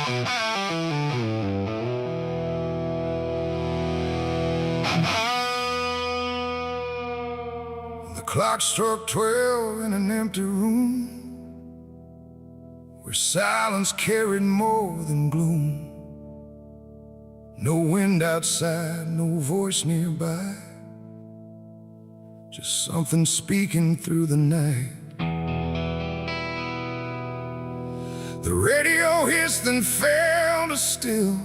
The clock struck 12 in an empty room, where silence carried more than gloom. No wind outside, no voice nearby, just something speaking through the night. The radio hissed and fell to still,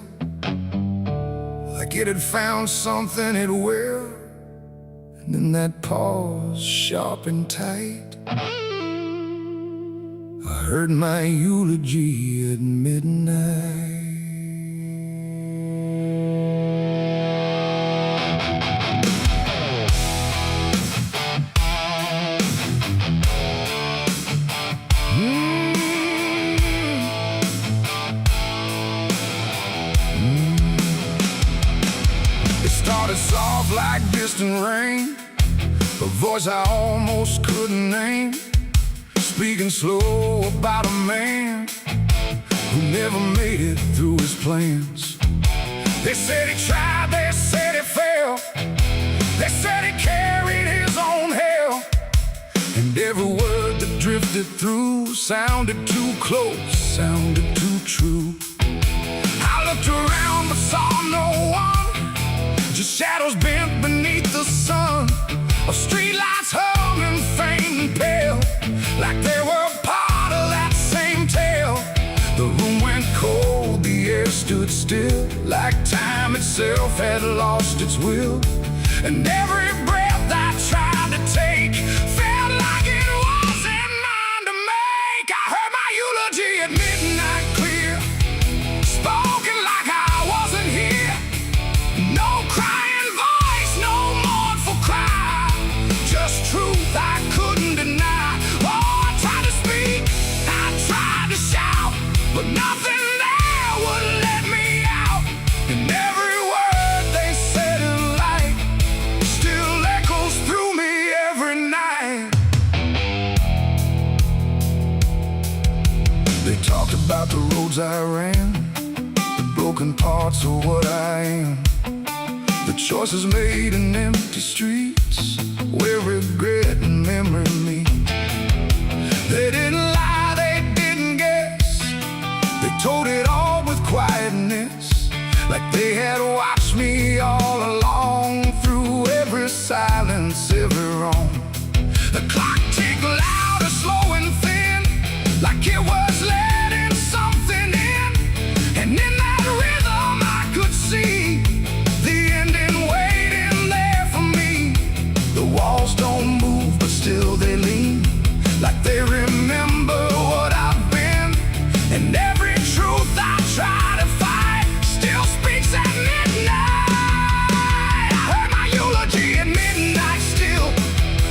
like it had found something it will. And in that pause, sharp and tight, I heard my eulogy at midnight. It started soft like distant rain, a voice I almost couldn't name, speaking slow about a man who never made it through his plans. They said he tried, they said he failed, they said he carried his own hell, and every word that drifted through sounded too close, sounded too true. I looked around but saw no one, just shadows bent beneath the sun, of streetlights hung and faint and pale, like they were part of that same tale. The room went cold, the air stood still, like time itself had lost its will. And every breath I tried to take felt like it wasn't mine to make. I heard my eulogy at midnight clear, spoken like I wasn't here. No crying voice, no mournful cry, just truth I couldn't deny. Oh, I tried to speak, I tried to shout, but nothing there would let me out. And every word they said in light still echoes through me every night. They talked about the roads I ran, the broken parts of what I am, the choices made in empty streets where regret and memory meet. They didn't lie, they didn't guess, they told it all with quietness, like they had watched me all along, through every silence, every wrong. The clock ticked louder, slow and thin, like it was letting something in. And in that rhythm I could see the ending waiting there for me. The walls don't move, but still they lean, like they remember what I've been. And every truth I try to fight still speaks at midnight. I heard my eulogy at midnight still,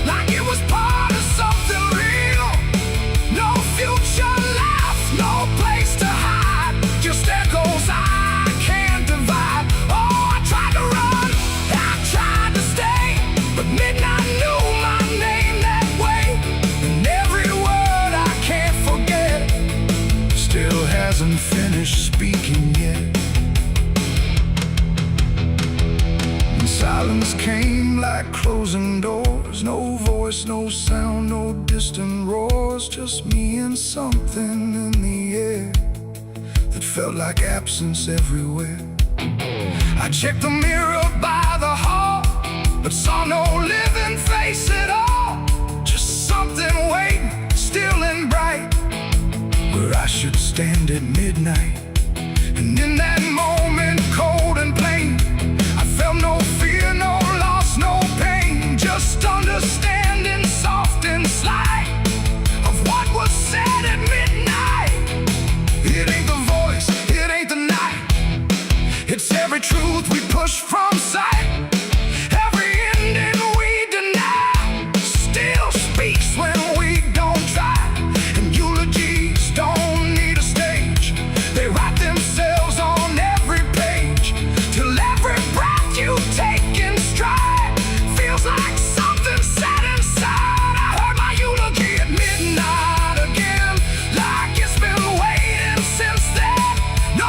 like it was part of something real. No future left, no place to hide, just echoes I can't divide. Oh, I tried to run, I tried to stay, but midnight knew my name that way. And every word I can't forget still hasn't finished speaking yet. And silence came like closing doors, no voice, no sound, no distant roars, just me and something in the air that felt like absence everywhere. I checked the mirror by the hall, but saw no living face at all, just something waiting, still and bright, where I should stand at midnight. And in that moment, cold and plain, I felt no fear, no loss, no pain, just understanding, soft and slight, of what was said at midnight. It ain't the voice, it ain't the night, it's every truth we push from sight. Every ending we deny still speaks when we don't try. And eulogies don't need a stage, they write themselves on every page, till every breath you take in stride feels like something set inside. I heard my eulogy at midnight again, like it's been waiting since then. No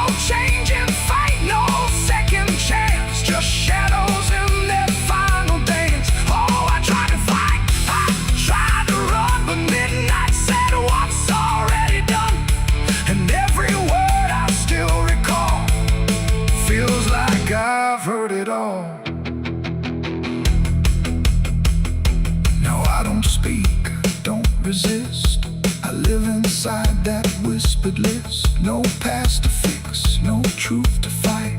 whispered list, no past to fix, no truth to fight,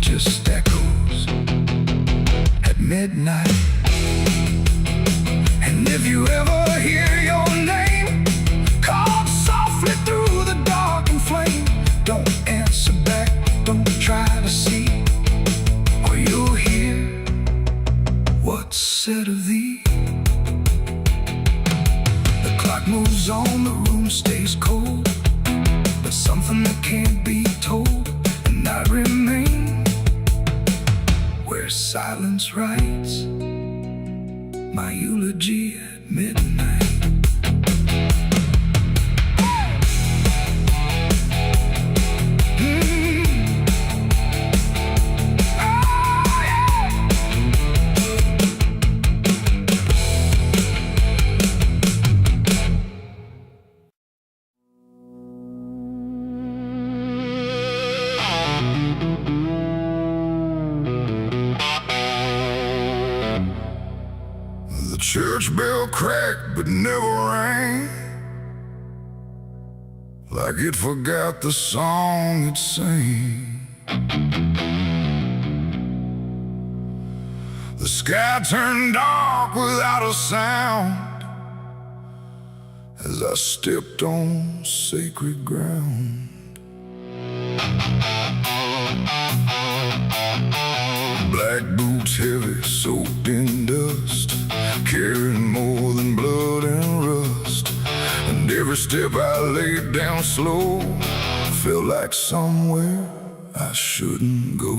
just echoes at midnight. And if you ever hear your name called softly through the dark and flame, don't answer back, don't try to see, or you'll hear what's said of thee. The clock moves on, the room stays cold, but something that can't be told, and I remain where silence writes my eulogy at midnight. The church bell cracked but never rang, like it forgot the song it sang. The sky turned dark without a sound as I stepped on sacred ground. Black boots heavy, soaked in dust, carrying more than blood and rust. And every step I laid down slow felt like somewhere I shouldn't go.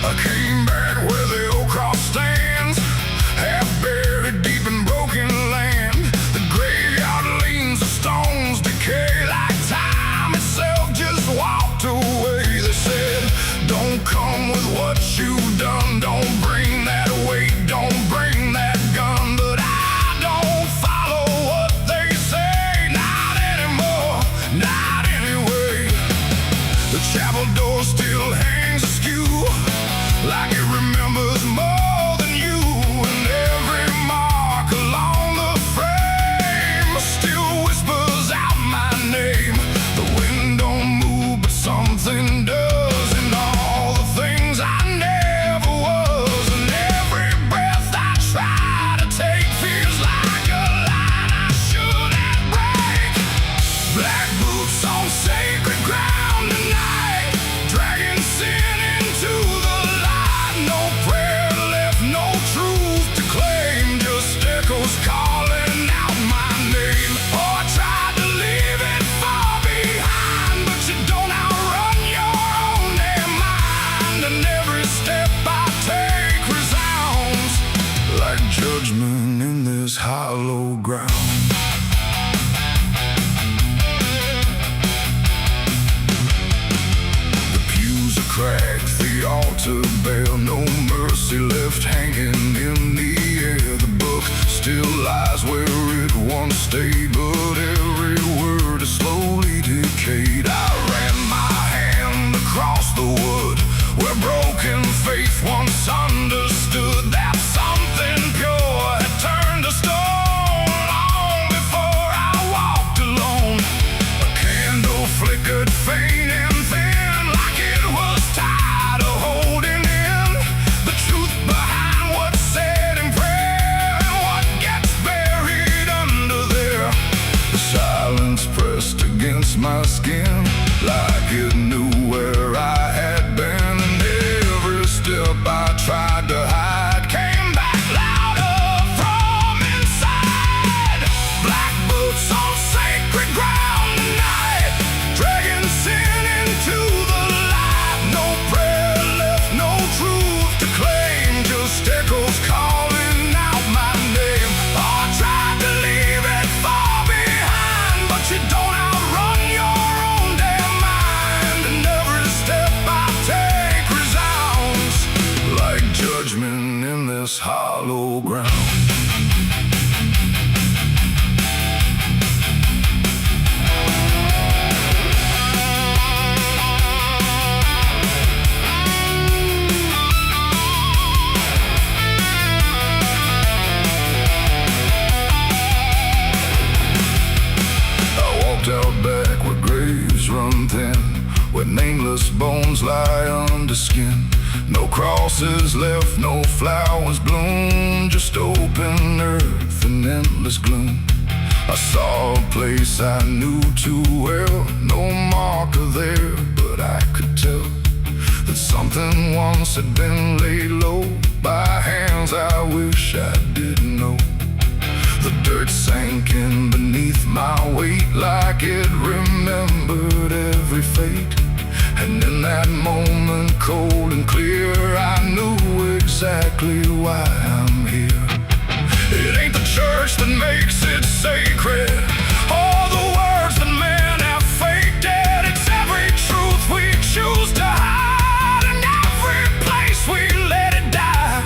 I came back where the old cross stands, half buried deep in broken land. The graveyard leans, the stones decay like time itself just walked away. They said, don't come with what you've done, don't bring that weight, don't bring that gun. But I don't follow what they say, not anymore, not anyway. The chapel door still hangs askew, like it remembers more than you, and every mark along the frame still whispers out my name. The wind don't move, but something does, and all the things I never was, and every breath I try to take feels like a line I shouldn't break. Black boots on sacred ground tonight, dragging sin into the no prayer left, no truth to claim, just echoes calling out my name. Oh, I tried to leave it far behind, but you don't outrun your own damn mind. And every step I take resounds like judgment in this hollow ground. The pews are cracked, the altar bare, no mercy left hanging in the air. The book still lies where it once stayed, but every word is slowly decayed. I ran my hand across the wood where broken faith once understood that something pure had turned to stone long before I walked alone. A candle flickered faint and thin, like it was tired of holding in the truth behind what's said in prayer and what gets buried under there. The silence pressed against my skin like it knew where I had been, and every step I tried to hide came back louder from inside. Black boots on sacred ground tonight, dragging sin into the light. No prayer left, no truth to claim, just echoes calling out my name. Oh, I tried to leave it far behind, but you don't outrun your own damn mind. just bones lie under skin. No crosses left, no flowers bloom, just open earth and endless gloom. I saw a place I knew too well, no marker there, but I could tell that something once had been laid low by hands I wish I didn't know. The dirt sank in beneath my weight like it remembered every fate. And in that moment, cold and clear, I knew exactly why I'm here. It ain't the church that makes it sacred, or the words that men have faked it. It's every truth we choose to hide, and every place we let it die.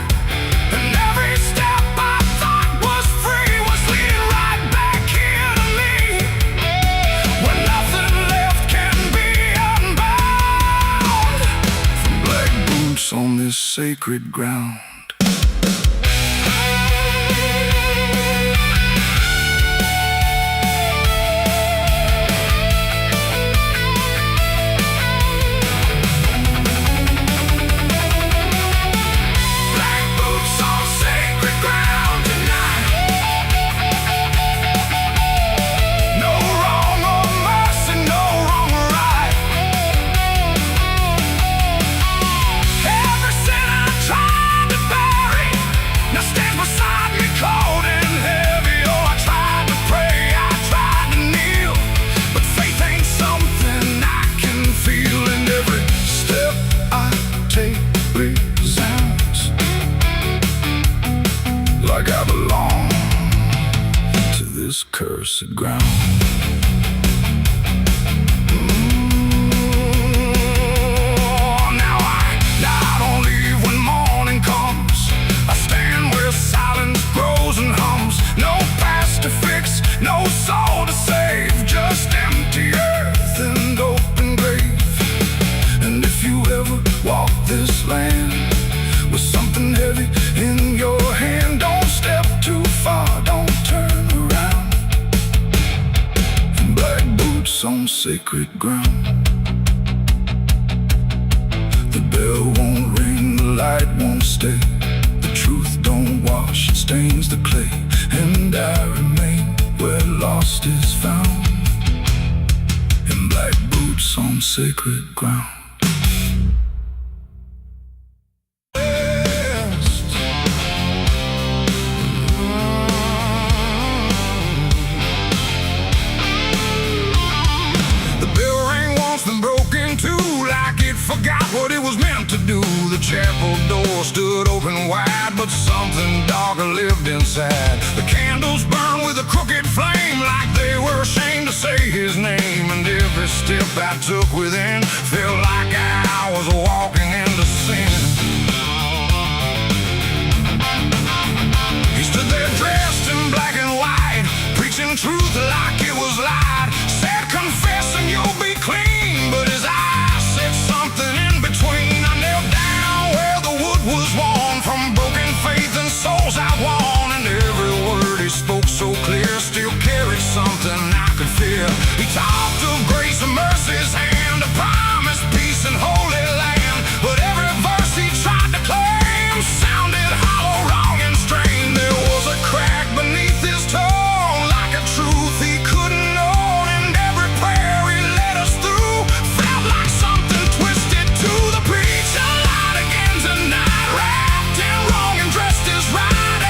And every step I thought was free was leading right back here to me, when nothing left can be unbound from black boots on this sacred ground. Like I belong to this cursed ground. Now I don't leave when morning comes. I stand where silence grows and hums. No past to fix, no soul to save, just empty earth and open grave. And if you ever walk this land with something heavy in your hand, don't step too far, don't turn around. Black boots on sacred ground. The bell won't ring, the light won't stay. The truth don't wash, it stains the clay. And I remain where lost is found, in black boots on sacred ground. Forgot what it was meant to do. The chapel door stood open wide, but something darker lived inside. The candles burned with a crooked flame, like they were ashamed to say his name. And every step I took within felt like I was walking into sin. He stood there dressed in black and white, preaching truth like it was lied. Said, confess and you'll be clean, but his eyes said something in between. I knelt down where the wood was worn from broken faith and souls I won. And every word he spoke so clear still carried something I could feel. He talked of grace and mercy's hand, a promise, peace and holy land. But every verse he tried to claim sounded hollow, wrong and strained. There was a crack beneath his tone, like a truth he couldn't own. And every prayer he led us through felt like something twisted to the preach. A light again tonight, wrapped in wrong and dressed as right.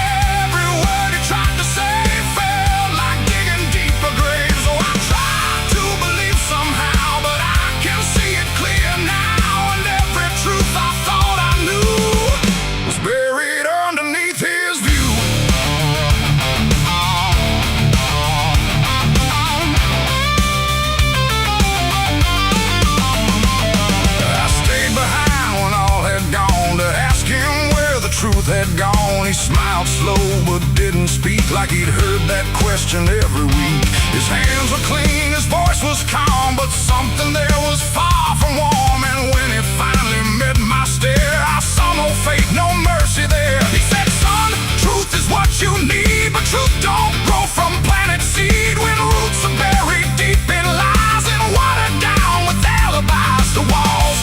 Every word he tried to say felt like digging deeper graves. Oh, I tried to believe somehow, but I can see it clear now. And every truth I thought I knew was buried underneath his view. I stayed behind when all had gone to ask him where the truth had gone. He smiled slow but didn't speak, like he'd heard that question every week. His hands were clean, his voice was calm, but something there was far from warm. And when he finally met my stare, I saw no faith, no mercy there. He said, son, truth is what you need, but truth don't grow from planted seed. When roots are buried deep in lies and watered down with alibis, the walls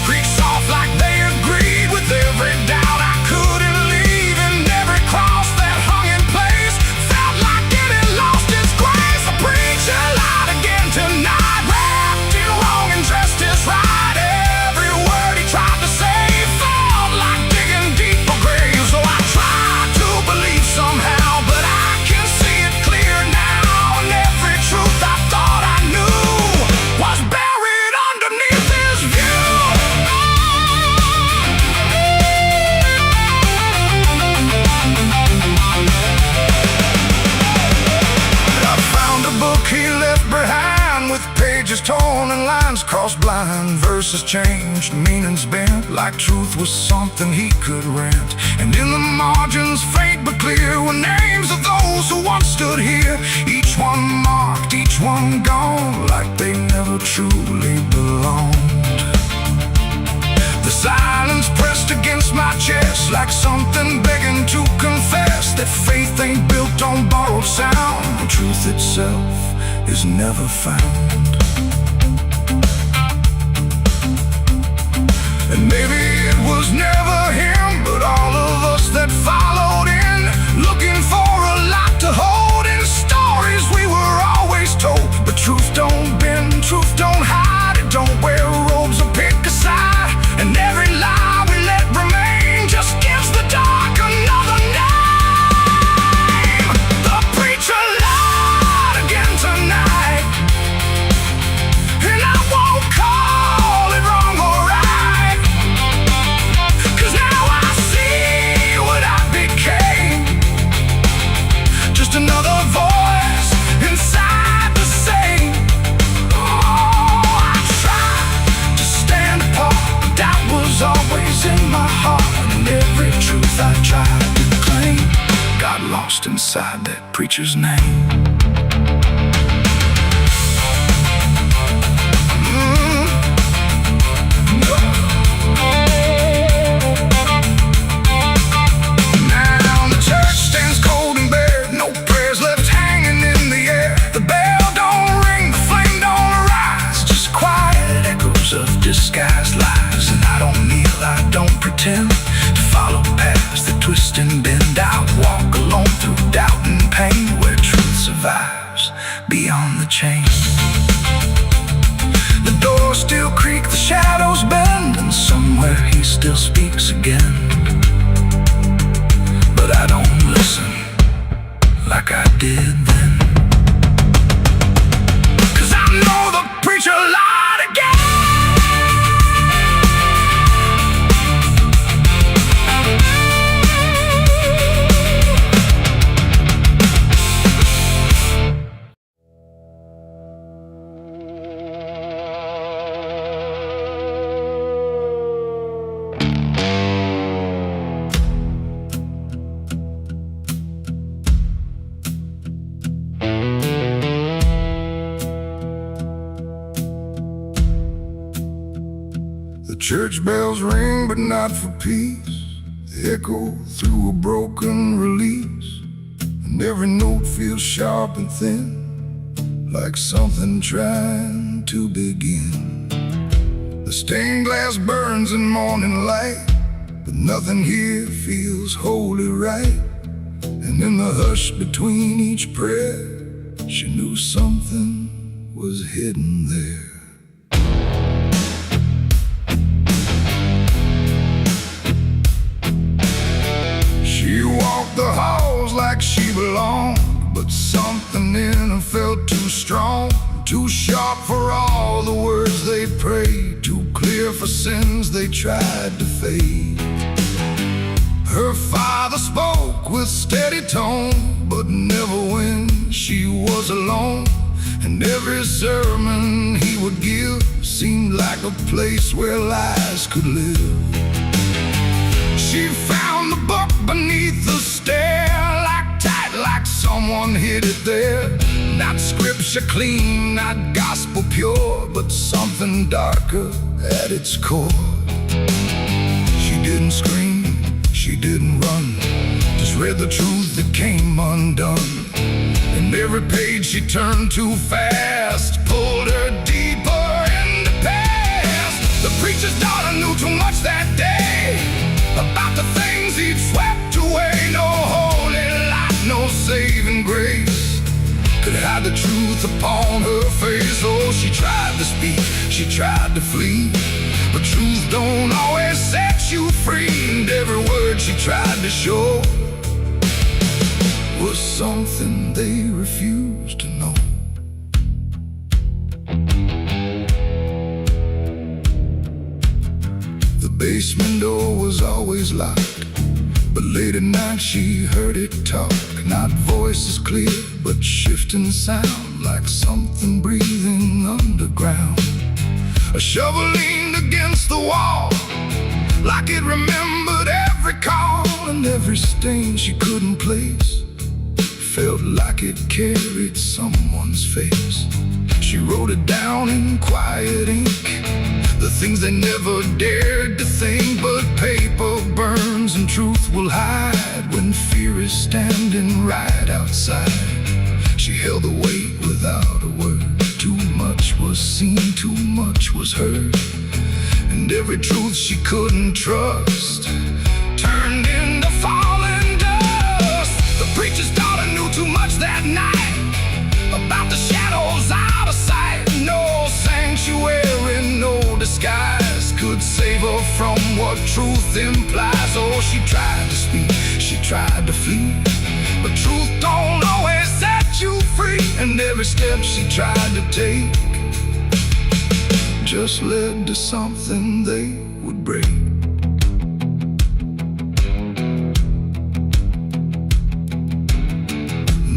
house blind, verses changed, meanings bent, like truth was something he could rent. And in the margins, faint but clear, were names of those who once stood here. Each one marked, each one gone, like they never truly belonged. The silence pressed against my chest, like something begging to confess that faith ain't built on borrowed sound, and truth itself is never found. And maybe it was never him, but all of us that followed in, looking for a lot to hold in stories we were always told. But truth don't bend, truth don't hide, it don't wear robes or pick a side. And every lie we let remain just gives the dark another name. The preacher lied again tonight, and I won't call it wrong or right, 'cause now I see what I became, just another voice inside the same. Oh, I tried to stand apart, but doubt was always in my heart, and every truth I tried to claim got lost inside that preacher's name. Now the church stands cold and bare, no prayers left hanging in the air. The bell don't ring, the flame don't rise, just quiet echoes of disguised lies. And I don't kneel, I don't pretend to follow paths that twist and bend. I walk alone through doubt and pain, where truth survives beyond the chain. The doors still creak, the shadows bend, and somewhere he still speaks again. But I don't listen like I did then, 'cause I know the preacher lied again. Church bells ring, but not for peace. They echo through a broken release, and every note feels sharp and thin, like something trying to begin. The stained glass burns in morning light, but nothing here feels wholly right. And in the hush between each prayer, she knew something was hidden there. She walked the halls like she belonged, but something in her felt too strong, too sharp for all the words they prayed, too clear for sins they tried to fade. Her father spoke with steady tone, but never when she was alone. And every sermon he would give seemed like a place where lies could live. She found the book beneath the stair, locked tight like someone hid it there. Not scripture clean, not gospel pure, but something darker at its core. She didn't scream, she didn't run, just read the truth that came undone. And every page she turned too fast pulled her deeper in the past. The preacher's daughter knew too much that day about the things he'd swept away. No holy light, no saving grace could hide the truth upon her face. Oh, she tried to speak, she tried to flee, but truth don't always set you free. And every word she tried to show was something they refused to know. The basement door was always locked, but late at night she heard it talk. Not voices clear, but shifting sound, like something breathing underground. A shovel leaned against the wall, like it remembered every call, and every stain she couldn't place felt like it carried someone's face. She wrote it down in quiet ink, the things they never dared to think. But paper burns and truth will hide when fear is standing right outside. She held the weight without a word. Too much was seen, too much was heard, and every truth she couldn't trust turned into falling dust. The preacher's daughter knew too much that night about the shadows out of sight. No sanctuary, no disguise could save her from what truth implies. Oh, she tried to speak, she tried to flee, but truth don't always set you free. And every step she tried to take just led to something they would break.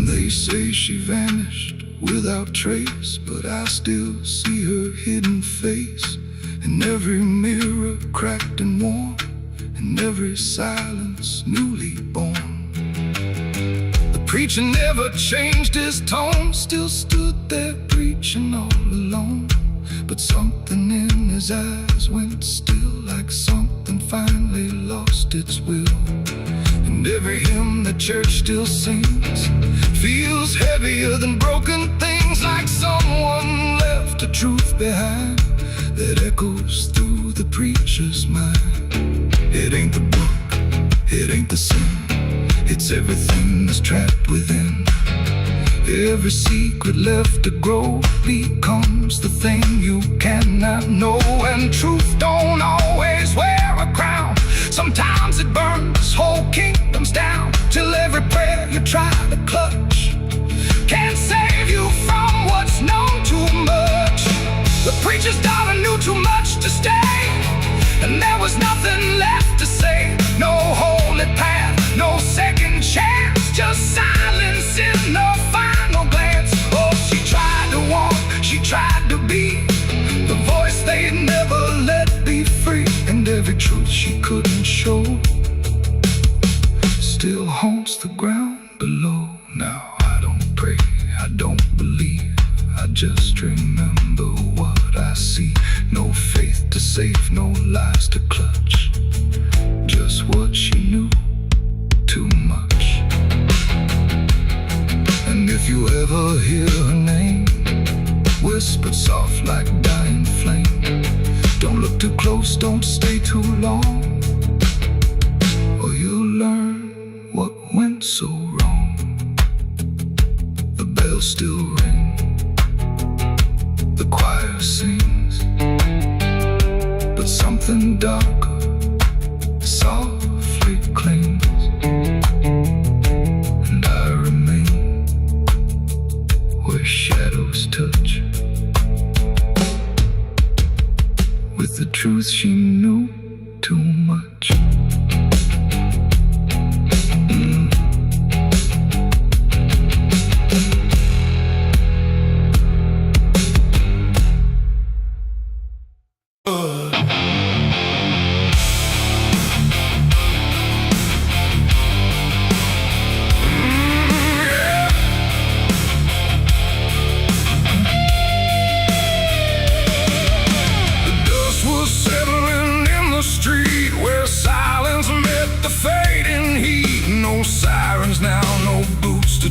They say she vanished without trace, but I still see her hidden face in every mirror cracked and worn, in every silence newly born. The preacher never changed his tone, still stood there preaching all alone. But something in his eyes went still, like something finally lost its will. And every hymn the church still sings feels heavier than broken things, like someone left a truth behind that echoes through the preacher's mind. It ain't the book, it ain't the sin, it's everything that's trapped within. Every secret left to grow becomes the thing you cannot know. And truth don't always wear a crown, sometimes it burns whole kingdoms down, till every prayer you try to clutch can't save you from what's known too much. The preacher's daughter knew too much to stay, and there was nothing left to say. No holy path, no second chance, just silence in the final glance. Oh, she tried to walk, she tried to be the voice they'd never let be free. And every truth she couldn't show still haunts the ground below. Now I don't pray, I don't believe, I just remember what I see. No faith to save, no lies to clutch, just what she knew, too much. And if you ever hear her name whispered soft like dying flame, don't look too close, don't stay too long, or you'll learn what went so wrong. The bells still ring, the choir sings, but something darker softly clings, and I remain where shadows touch with the truth she knew too much.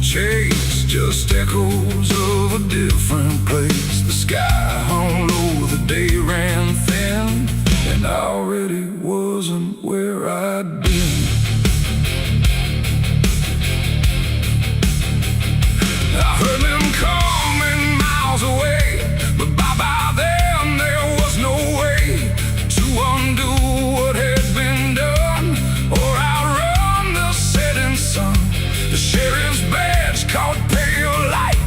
Chase, just echoes of a different place. The sky hung low, the day ran thin, and I already wasn't where I'd been. I heard them coming miles away, but by then there was no way to undo what had been done or outrun the setting sun. The sheriff's badge caught pale light,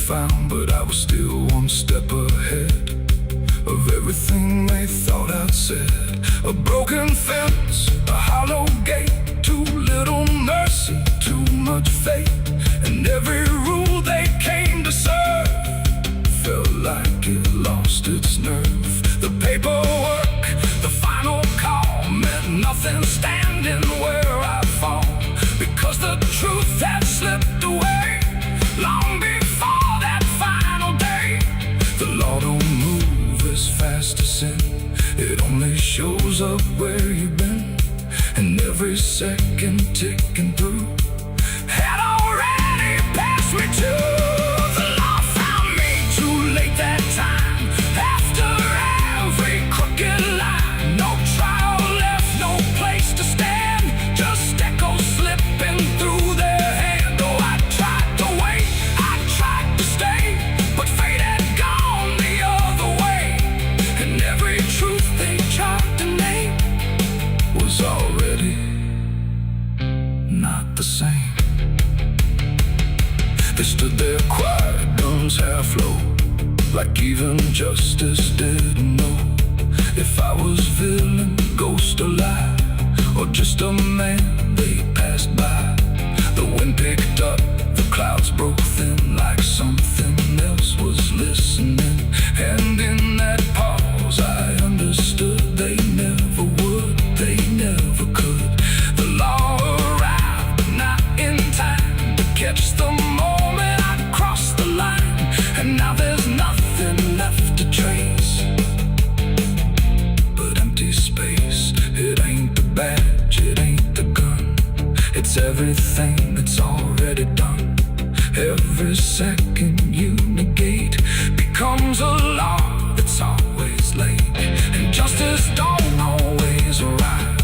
found, but I was still one step ahead of everything they thought I'd said. A broken fence, a hollow gate, too little mercy, too much fate, and every rule they came to serve felt like it lost its nerve. The paperwork, the final call, meant nothing standing where I fall, because the truth had slipped away long before that final day. The law don't move as fast as sin, it only shows up where you've been, and every second ticking through had already passed me too. The law found me too late that time, after every crooked line. No trial left, no place to stand, just echoes slipping through their hand. Oh, I tried to wait, I tried to stay, but fate had gone the other way, and every truth they tried to name was already not the same. They stood there quiet, guns half low, like even justice didn't know if I was villain, ghost or lie, or just a man they passed by. The wind picked up, the clouds broke thin, like something else was listening. And in that pause I understood they never would, they never could. The law arrived, but not in time to catch the moment I crossed the line. And now there's nothing left to trace but empty space. It ain't the badge, it ain't the gun, it's everything that's already done. Every second you negate becomes a law that's always late, and justice don't always arrive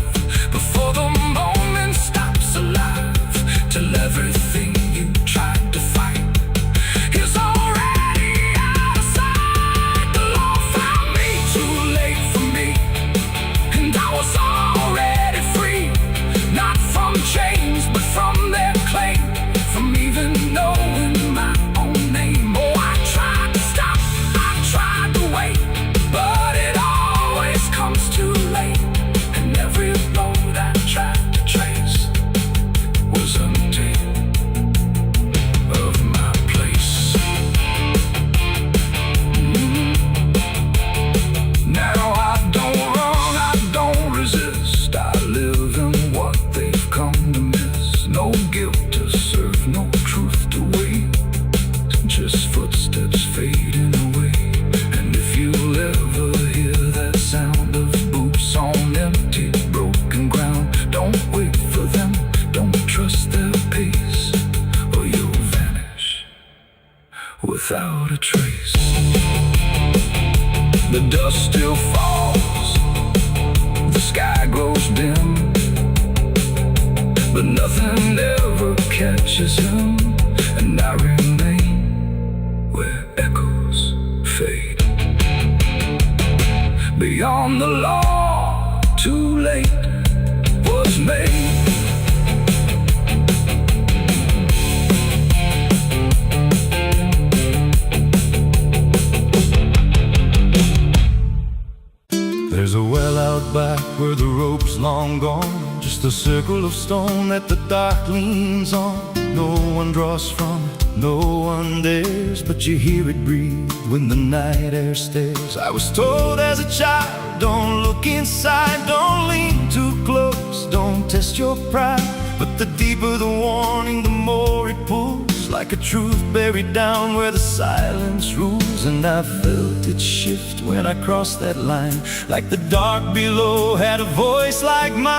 before the moment stops alive, till everything you tried to fight is already out of sight. The law found me too late for me, and I was already free, not from chains but from their claim, from even knowing my own name. Oh, I tried to stop, I tried to wait, but it always comes too late, and every road I tried to trace was empty of my place. Now I don't run, I don't resist, I live in what they've come to miss. No guilt to serve, no truth to wait, just footsteps fading away. And if you'll ever hear that sound of boots on empty, broken ground, don't wait for them, don't trust their pace, or you'll vanish without a trace. The dust still falls, the sky grows dim, but nothing ever catches him, and I remain where echoes fade. Beyond the law, too late was made. There's a well out back where the rope's long gone, just a circle of stone that the dark leans on. No one draws from it, no one dares, but you hear it breathe when the night air stares. I was told as a child, don't look inside, don't lean too close, don't test your pride. But the deeper the warning, the more it pulls, like a truth buried down where the silence rules. And I felt it shift when I crossed that line, like the dark below had a voice like mine.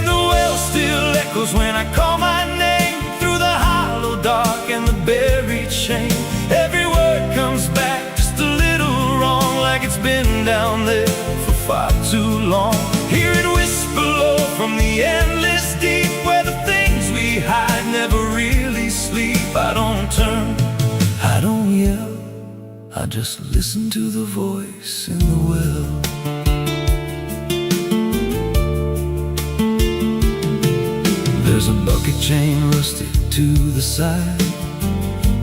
The well still echoes when I call my name, through the hollow dark and the buried shame. Every word comes back just a little wrong, like it's been down there for far too long. Hear it whisper low from the endless deep, where the things we hide never really sleep. I don't turn, I don't yell, I just listen to the voice in the well. There's a bucket chain rusted to the side,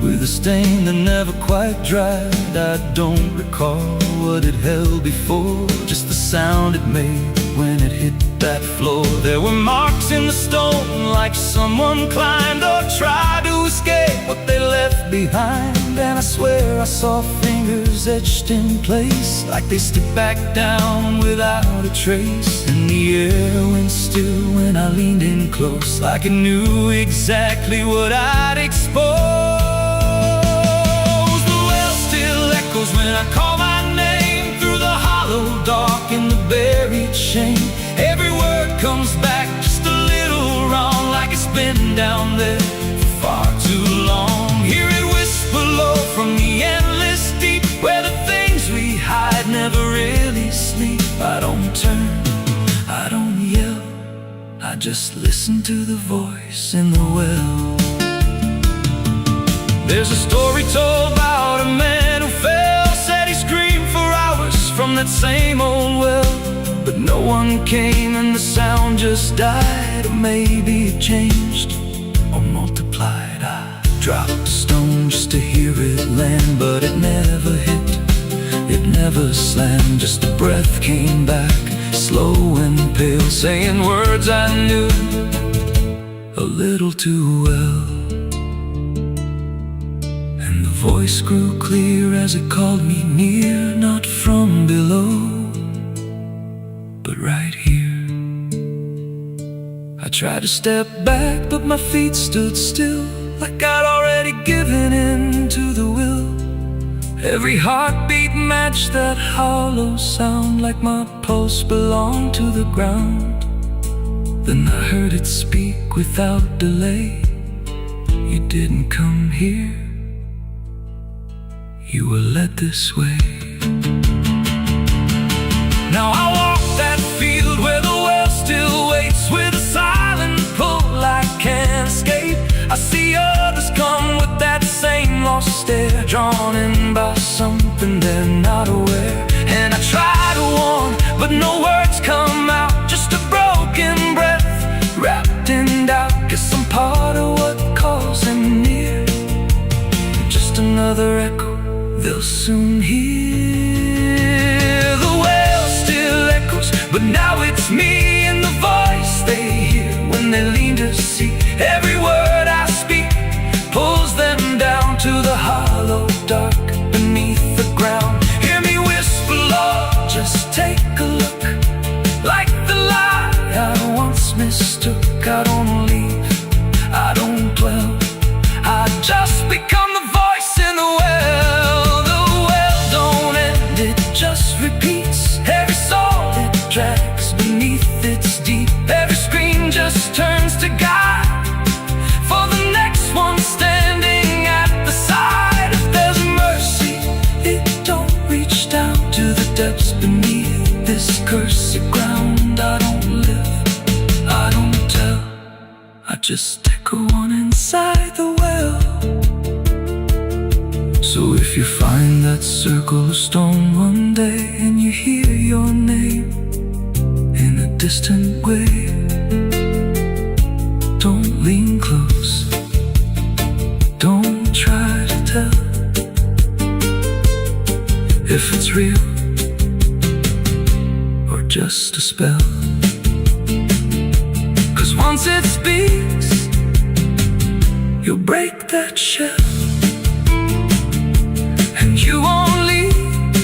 with a stain that never quite dried. I don't recall what it held before, just the sound it made when it hit that floor. There were marks in the stone, like someone climbed or tried to escape what they left behind. And I swear I saw fingers etched in place, like they slipped back down without a trace. And the air went still when I leaned in close, like it knew exactly what I'd expose. The well still echoes when I call my name, through the hollow dark and the buried shame. Every word comes back just a little wrong, like it's been down there for far too long. Hear it whisper low from the endless deep, where the things we hide never really sleep. I don't turn, I don't yell, I just listen to the voice in the well. There's a story told about a man who fell, said he screamed for hours from that same old well. But no one came and the sound just died. Or maybe it changed or multiplied. I dropped a stone just to hear it land, but it never hit, it never slammed. Just a breath came back, slow and pale, saying words I knew a little too well. And the voice grew clear as it called me near, not from below, but right here. I tried to step back, but my feet stood still, like I'd already given in to the will. Every heartbeat matched that hollow sound, like my pulse belonged to the ground. Then I heard it speak without delay. You didn't come here, you were led this way. Now I walk that field where the well still waits, with a silent pull I can't escape. I see others come with that same lost stare, drawn in by something they're not aware. And I try to warn, but no words come out, just a broken breath wrapped in doubt. Guess I'm part of what calls them near, just another echo they'll soon hear. The well still echoes, but now it's me and the voice they hear when they lean to see. Every word I speak pulls them down to the hollow dark beneath the ground. Hear me whisper, Lord, just take a look, like the lie I once mistook. I don't leave, I don't dwell, I just become the voice in the well. The well don't end, it just repeats. Every soul it drags beneath its deep. Every scream just turns to guide for the next one standing at the side. If there's mercy, it don't reach down to the depths beneath this cursed ground. I don't live, I don't tell, I just echo on inside the well. So if you find that circle of stone one day, and you hear your name in a distant way, don't lean close, don't try to tell if it's real or just a spell. 'Cause once it speaks, you'll break that shell, and you won't leave,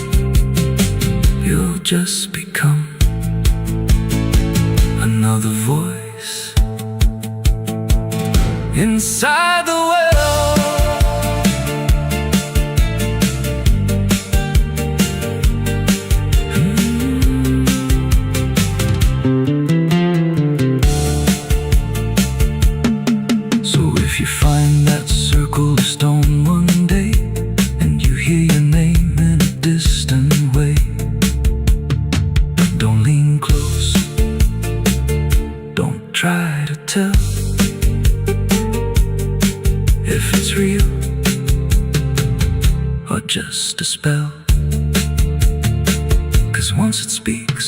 you'll just become another voice inside the well. So if you find that circle of stone one day, and you hear your name in a distant way, don't lean close, don't try to tell if it's real or just a spell. 'Cause once it speaks,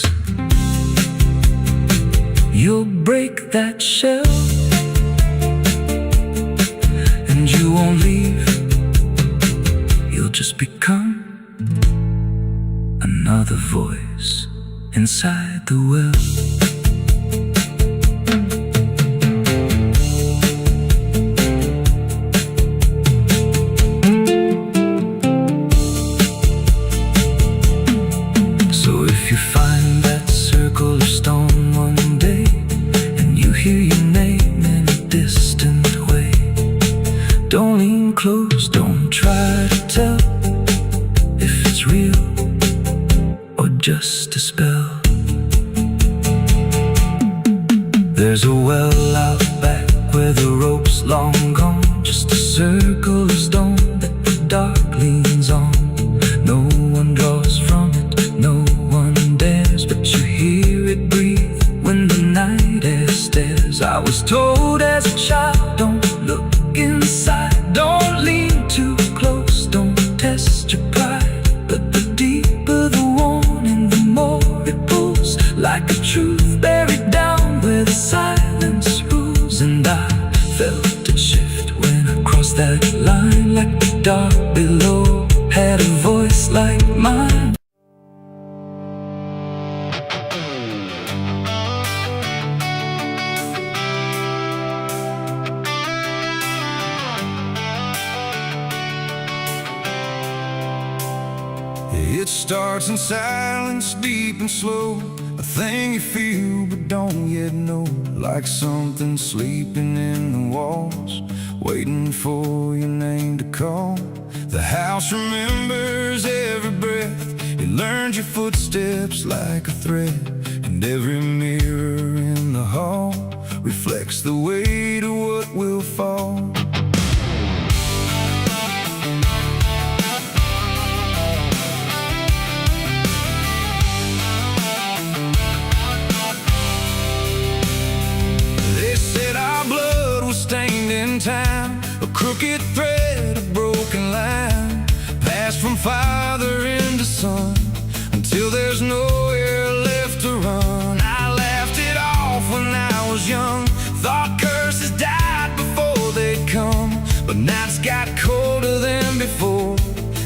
you'll break that shell, and you won't leave, just become another voice inside the well. So if you find that circle of stone one day, and you hear your name in a distant way, don't lean close, don't try to tell if it's real or just a spell. There's a well out back where the rope's long gone, just a circle of stone that the dark leans on. No one draws from it, no one dares, but you hear it breathe when the night air stares. I was told as a child, don't look inside, don't lean too close, don't test your pride. But the deeper the warning, the more it pulls, like a truth buried down where the silence rules. And I felt it shift when I crossed that line, like the dark below had a voice like mine. It starts in silence, deep and slow, a thing you feel but don't yet know. Like something sleeping in the walls, waiting for your name to call. The house remembers every breath, it learns your footsteps like a thread. And every mirror in the hall reflects the weight of what will fall. Stained in time, a crooked thread, a broken line, passed from father into son, until there's nowhere left to run. I laughed it off when I was young, thought curses died before they'd come. But nights got colder than before,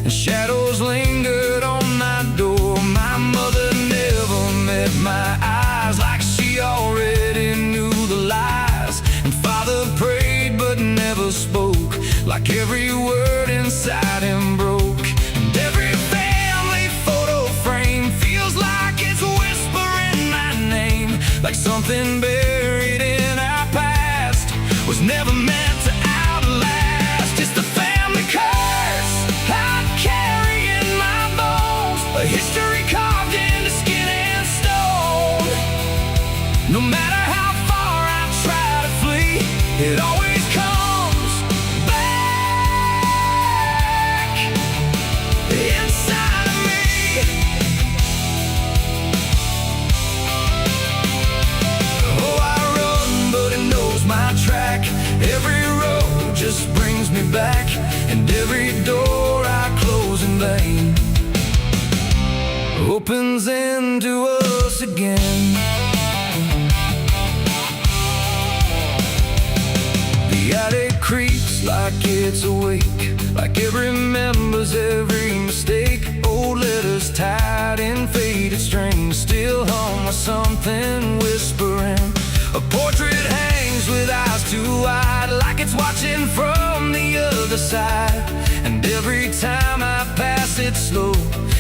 and shadows lingered on my door. My mother never met my eyes, like she already knew the lies. And father prayed but never spoke, like every word inside him broke. And every family photo frame feels like it's whispering my name, like something buried in our past was never meant to outlast. It's the family curse I carry in my bones, a history carved into skin and stone. No matter how far I try to flee, it always comes back inside of me. Oh, I run, but it knows my track. Every road just brings me back, and every door I close in vain opens into us again. The attic creaks like it's awake, like it remembers every mistake. Old letters tied in faded strings, still hung with something whispering. A portrait hangs with eyes too wide, like it's watching from the other side. And every time I pass it slow,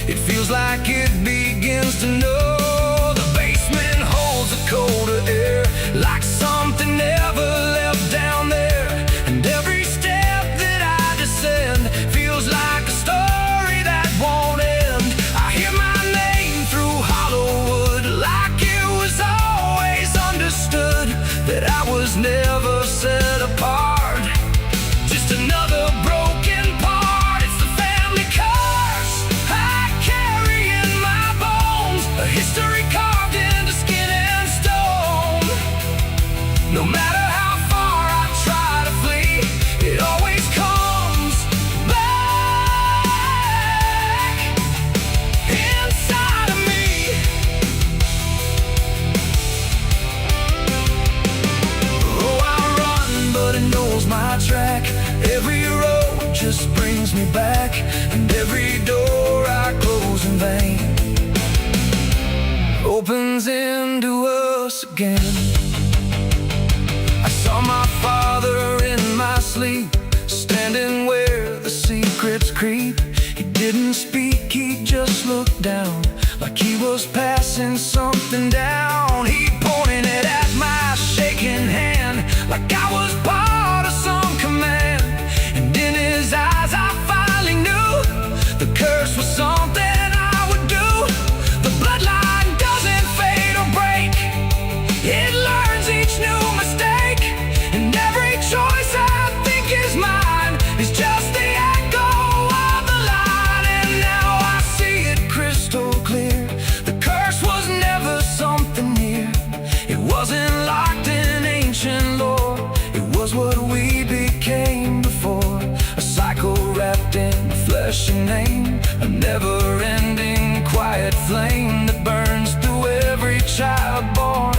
it feels like it begins to know. The basement holds a colder air, like something never left down there. And every step that I descend feels like a story that won't end. I hear my name through Hollywood, like it was always understood that I was never set apart, just another broken part. It's the family curse I carry in my bones, a history carved into skin and stone. No matter how far I try to flee, it always comes back inside of me. Oh, I me back, and every door I close in vain opens into us again. I saw my father in my sleep, standing where the secrets creep. He didn't speak, he just looked down, like he was passing something down. He pointed it at my shaking hand, like I was part of some command. And in his eyes I finally knew the curse was something I would do. The bloodline doesn't fade or break, it learns each new mistake. And every choice I think is mine is just the echo of the line. And now I see it crystal clear, the curse was never something near. It wasn't locked in ancient lore, it was what we became before. A cycle wrapped in flesh and name, a never-ending quiet flame that burns through every child born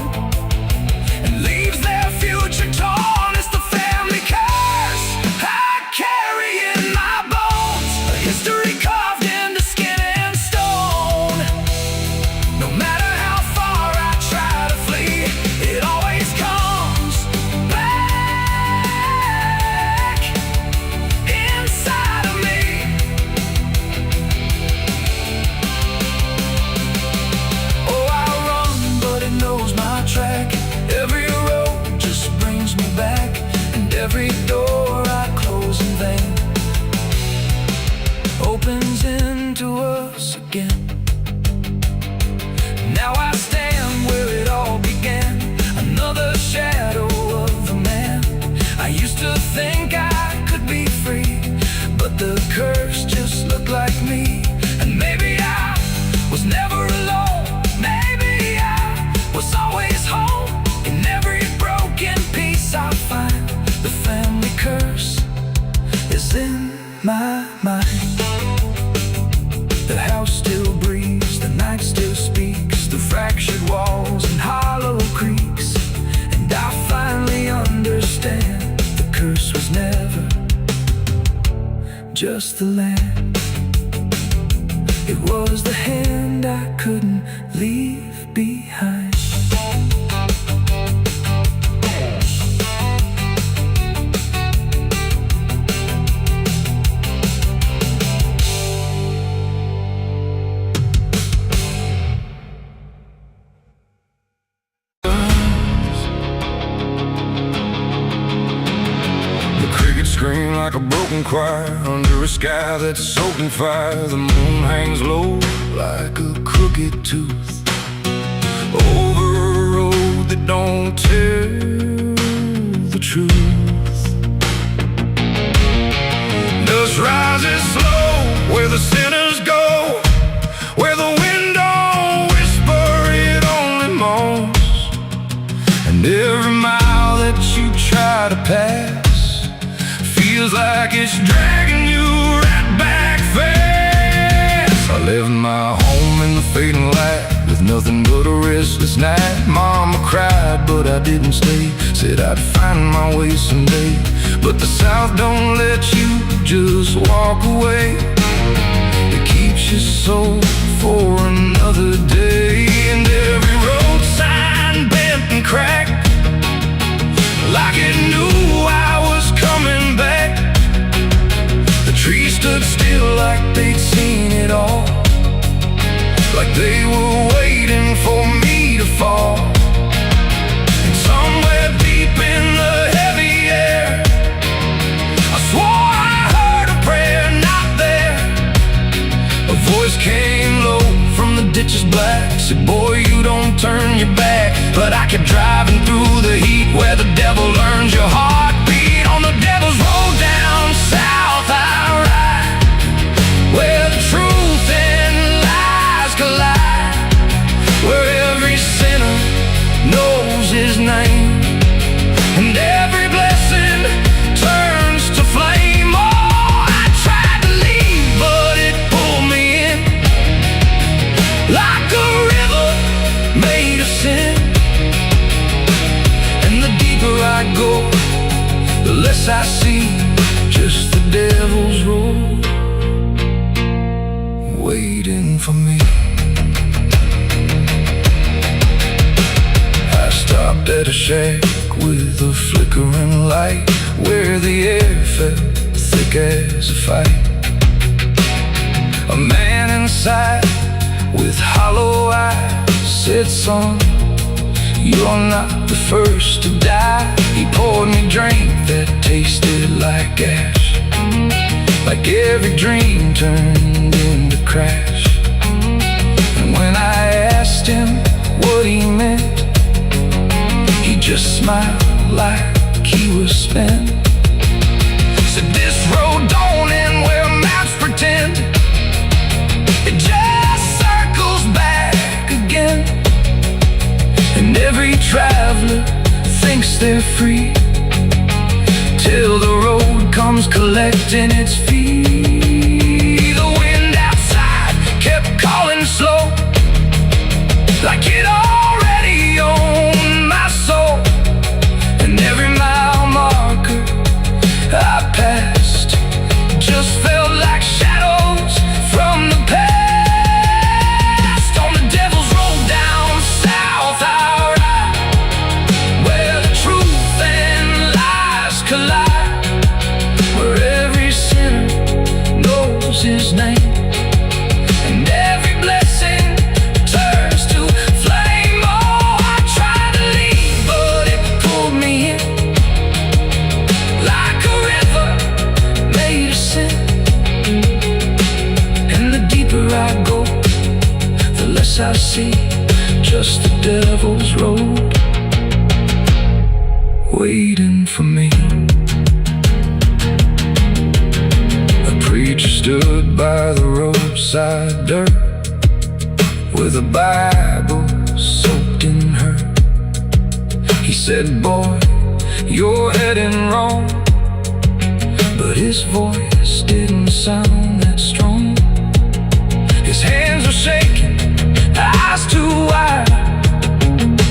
and leaves their future torn. It's the family curse I carry in my bones, a history carved into skin and stone. No matter how far I try to flee, it always comes back inside of me. Oh, I run, but it knows my track. Every road just brings me back, and every door I close in vain opens into us again. Now I stand where it all began, another shadow of the man. I used to think I could be free, but the curse just looked like me. And maybe I was never alone, maybe I was always home. In every broken piece I find, the family curse is in my mind. The house still breathes, the night still speaks through fractured walls and hollow creaks. And I finally understand, the curse was never just the land, it was the hand I couldn't leave behind. The crickets scream like a broken choir under a sky that's soaked in fire. The moon hangs low like a crooked tooth over a road that don't tell the truth. Dust rises slow where the sinners go, where the wind don't whisper, it only moans. And every mile that you try to pass feels like it's dragging you right back fast. I left my home in the fading light with nothing but a restless night. Mama cried, but I didn't stay, said I'd find my way someday. But the South don't let you just walk away, it keeps your soul for another day. And every road sign bent and cracked, like it knew I was coming back. The trees stood still like they'd seen it all, like they were waiting for me to fall. And somewhere deep in the heavy air, I swore I heard a prayer not there. A voice came low from the ditches black, said, boy, you don't turn your back. But I kept driving through the heat where the devil learns your heartbeat. On the devil's road down south I ride, where the truth and lies collide, where every sinner knows his name, and every blessing turns to flame. Oh, I tried to leave, but it pulled me in like a river made of sin. And the deeper I go, the less I see, just the devil's road. for me. I stopped at a shack with a flickering light, where the air felt thick as a fight. A man inside with hollow eyes said, "Son, you're not the first to die." He poured me a drink that tasted like ash, like every dream turned into crash. And when I asked him what he meant, he just smiled like he was spent. Said, "This road don't end where maps pretend, it just circles back again. And every traveler thinks they're free, till the road comes collecting its fee." The wind outside kept calling slow, like it already owned my soul. And every mile marker I passed just felt like shadows from the past. On the devil's road down south I ride, where the truth and lies collide, where every sinner knows his name, and every blessing turns to flame. Oh, I tried to leave, but it pulled me in, like a river made of sin. And the deeper I go, the less I see, just the devil's road waiting for me. A preacher stood by the roadside dirt, with a Bible soaked in her. He said, "Boy, you're heading wrong," but his voice didn't sound that strong. His hands were shaking, eyes too wide,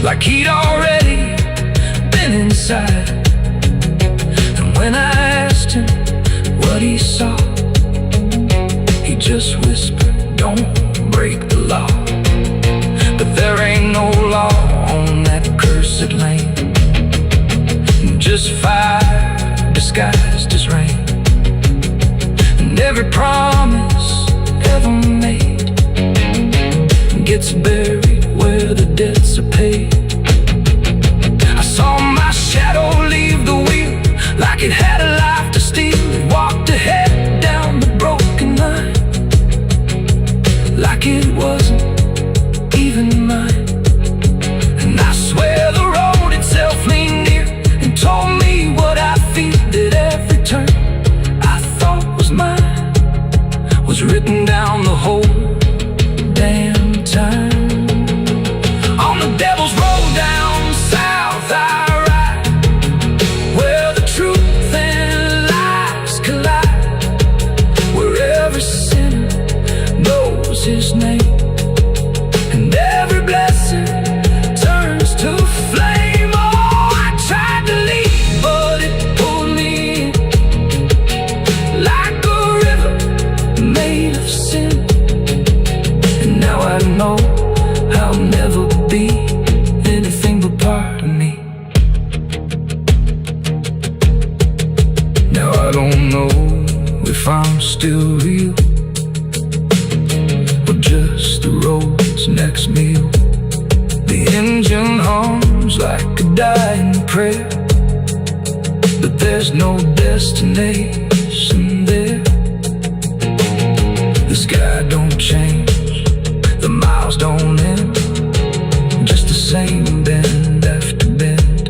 like he'd already been inside. And when I asked him what he saw, he just whispered, "Don't break the law." But there ain't no law on that cursed land, just fire disguised as rain. And every promise ever made gets buried where the debts are paid. I saw my shadow leave the wheel, like it had a life to steal. It walked ahead down the broken line, like it wasn't even mine. And I swear the road itself leaned near and told me what I feel, that every turn I thought was mine was written down the whole damn time. On the devil's road down south I ride, where the truth and lies collide, where every sinner knows his name, and every blessing turns to flame. Oh, I tried to leave, but it pulled me in, like a river made of sin. And now I know I'll never be anything but part of me. Now I don't know if I'm still real, or just the road's next meal. The engine hums like a dying prayer, but there's no destination there. The sky don't change, the miles don't end, just the same bend after bend.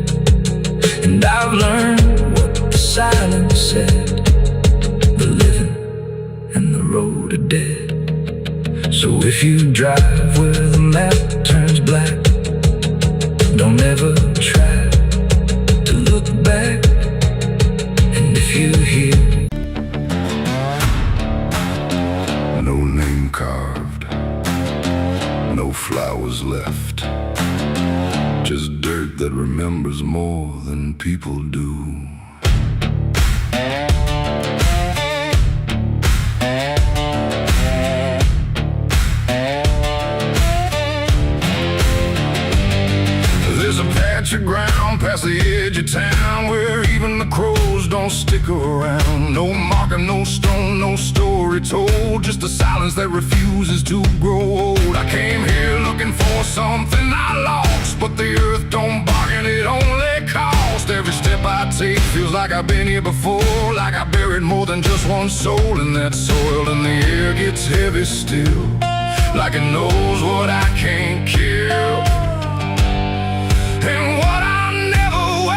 And I've learned what the silence said, the living and the road are dead. So if you drive where the map turns black, don't ever try to look back. And if you hear no name carved, no flowers left, just dirt that remembers more than people do. at your ground, past the edge of town, where even the crows don't stick around. No marker, no stone, no story told, just a silence that refuses to grow old. I came here looking for something I lost, but the earth don't bargain, it only cost. Every step I take feels like I've been here before, like I buried more than just one soul in that soil. And the air gets heavy still, like it knows what I can't kill, and what I never will.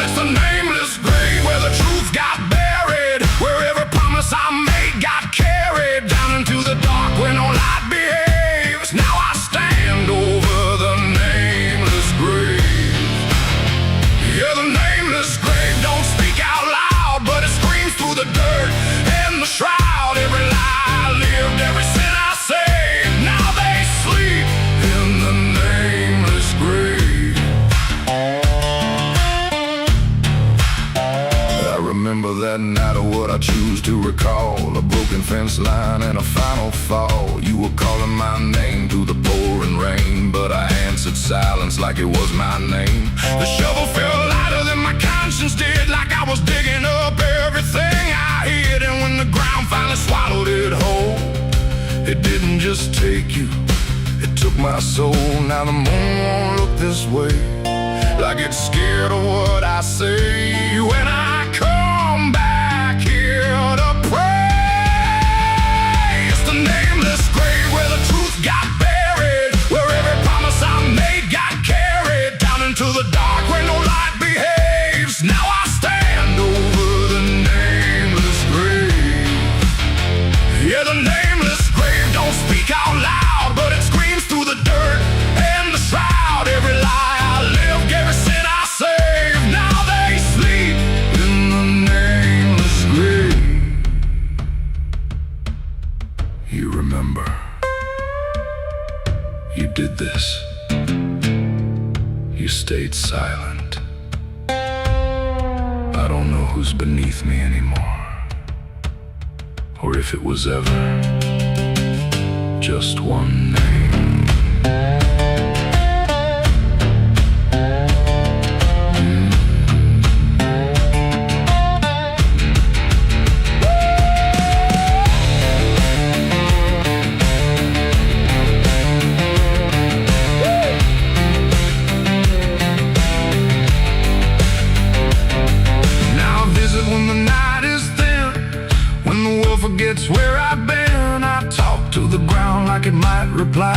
It's a nameless grave where the truth got buried, where every promise I made got carried down into the dark where no light behaves. Now I stand over the nameless grave. Yeah, the nameless grave don't speak out loud, but it screams through the dirt and the shroud. Every lie I lived, every sin I saved, now they sleep in the nameless grave. I remember that night of what I choose to recall, a broken fence line and a final fall. You were calling my name through the pouring rain, but I answered silence like it was my name. The shovel felt lighter than my conscience did, like I was digging up everything I hid. And when the ground finally swallowed it whole, it didn't just take you, it took my soul. Now the moon won't look this way, like it's scared of what I say. When I come back here to pray, it's the nameless grave where the truth got buried, where every promise I made got carried down into the dark where no light behaves. Now I stand over the nameless grave. Yeah, the nameless grave don't speak out loud, but it screams through the dirt and the shroud. Every lie I lived, every sin I saved, now they sleep in the nameless grave. You remember, you did this. You stayed silent. I don't know who's beneath me anymore, or if it was ever just one name. Now I visit when the night is thin, when the world forgets where I've been. I talk to the ground like it might reply,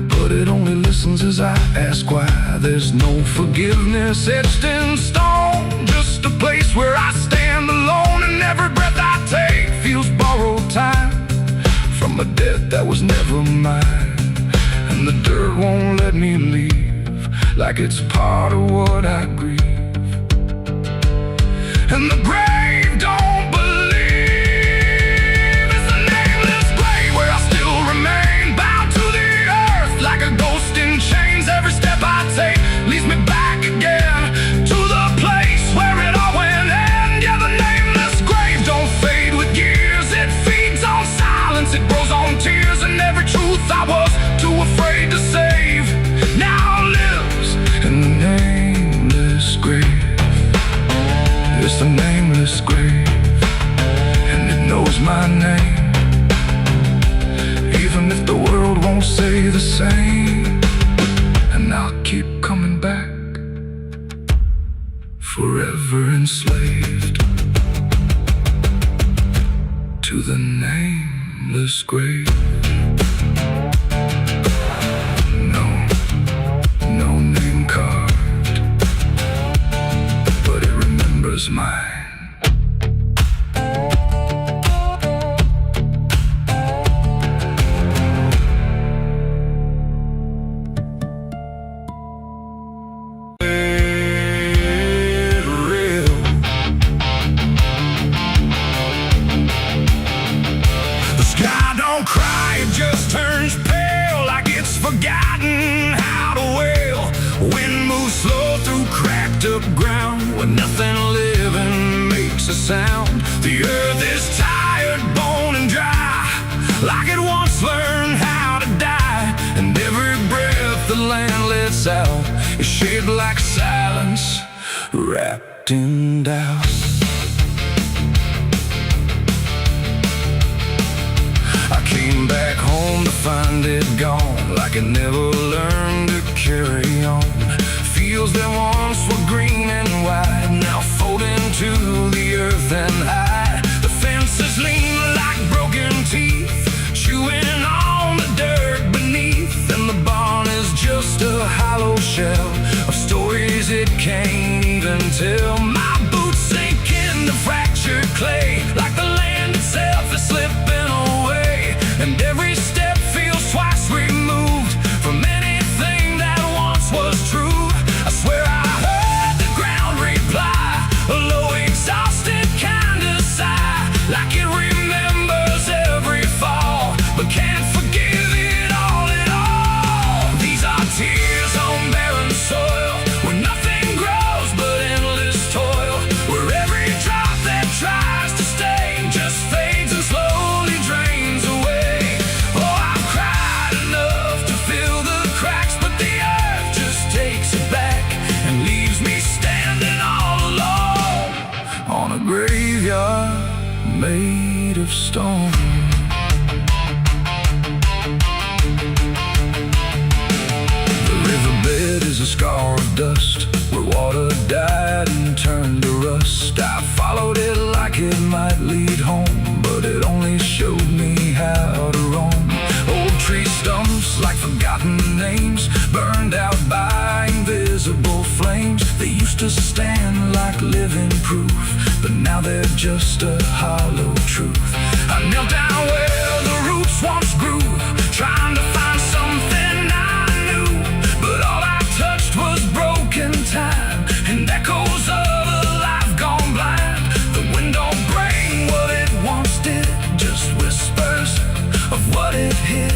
but it only listens as I ask why. There's no forgiveness etched in stone, just a place where I stand alone, and every breath I take feels borrowed time from a debt that was never mine. And the dirt won't let me leave, like it's part of what I grieve. And the grave don't believe, it's the nameless grave where I still remain, bound to the earth like a ghost in chains. Every step I take leads me back again to the place where it all went end. Yeah, the nameless grave don't fade with years, it feeds on silence, it grows on tears. And every truth I was too afraid to save now lives in the nameless grave. It's the nameless grave, and it knows my name, even if the world won't say the same. And I'll keep coming back, forever enslaved to the nameless grave. No name carved, but it remembers mine. The sky don't cry, it just turns pale, like it's forgotten how to wail. Wind moves slow through cracked up ground, where nothing living makes a sound. The earth is tired, bone and dry, like it once learned how to die. And every breath the land lets lights out is shaped like silence wrapped in doubt. I came back home to find it gone, like it never learned to carry on. Fields that once were green and wide now fold into the earth and hide. The fences lean like broken teeth, chewing on the dirt beneath, and the barn is just a hollow shell of stories it can't even tell. My boots sink into fractured clay, like the land itself is slipping away, and every step feels twice removed from anything that once was true. I swear I heard the ground reply, a low exhausted kind of sigh, like it remembers every fall but can't forgive it all at all. These are tears on barren soil, where nothing grows but endless toil, where every drop that tries to stay just fades and slowly drains away. Oh, I've cried enough to fill the cracks, but the earth just takes it back and leaves me standing all alone on a graveyard made of stone. The riverbed is a scar of dust, where water died and turned to rust. I followed it like it might lead home, but it only showed me how to roam. Old tree stumps like forgotten names, burned out by invisible flames. They used to stand like living proof, but now they're just a hollow truth. I knelt down where the roots once grew, trying to find something I knew, but all I touched was broken time and echoes of a life gone blind. The wind don't bring what it once did, just whispers of what it hid,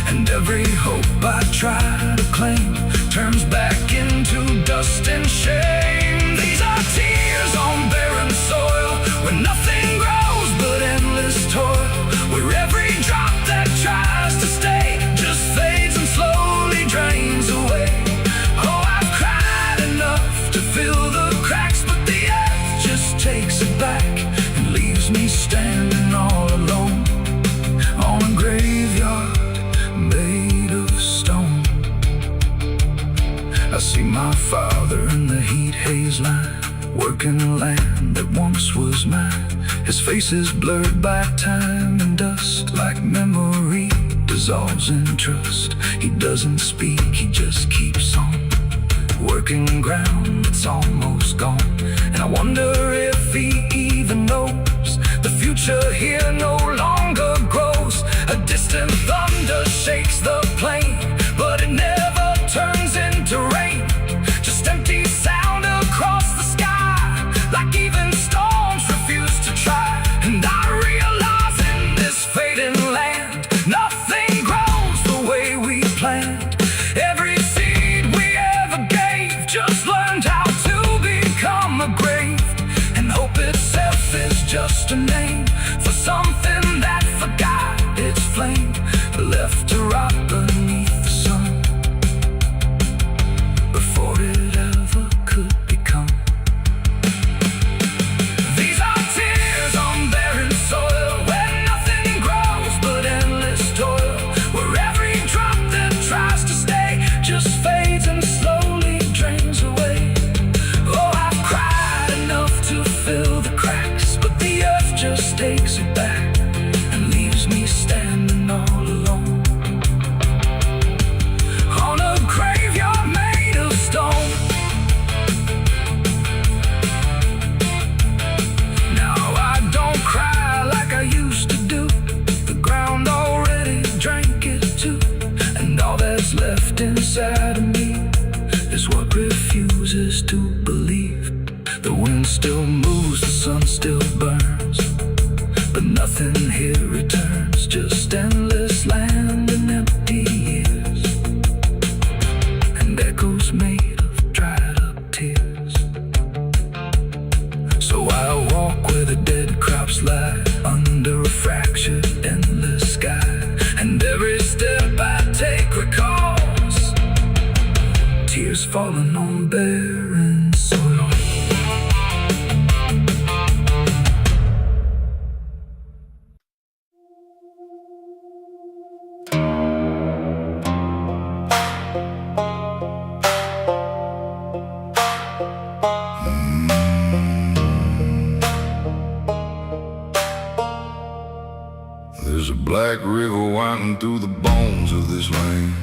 and every hope I try to claim turns back into dust and shame. These are tears on barren soil, where nothing grows but endless toil, where every drop that tries to stay just fades and slowly drains away. Oh, I've cried enough to fill the cracks, but the earth just takes it back and leaves me standing all alone on a graveyard made of stone. I see my father in the heat haze line, working land that once was mine. His face is blurred by time and dust, like memory dissolves in trust. He doesn't speak, he just keeps on working ground that's almost gone. And I wonder if he even knows the future here no longer grows. A distant thunder shakes the plain, but it never turns into rain, just empty sound across the sky, like even storms refuse to try. And I realize in this fading land, nothing grows the way we planned. Every seed we ever gave just learned how to become a grave, and hope itself is just a name for something that forgot its flame, left to rot beneath the sun before it ever could become. These are tears on barren soil, where nothing grows but endless toil, where every drop that tries to stay just fades and slowly drains away. Oh, I've cried enough to fill the cracks, but the earth just takes it back and leaves me standing all alone on a graveyard made of stone. Now I don't cry like I used to do, the ground already drank it too, and all that's left inside of me is what refuses to believe. The wind still moves, the sun still burns, but nothing here returns, just endless land and empty years, and echoes made of dried up tears. So I walk where the dead crops lie, under a fractured endless sky, and every step I take recalls tears falling on barren soil. There's a black river winding through the bones of this land,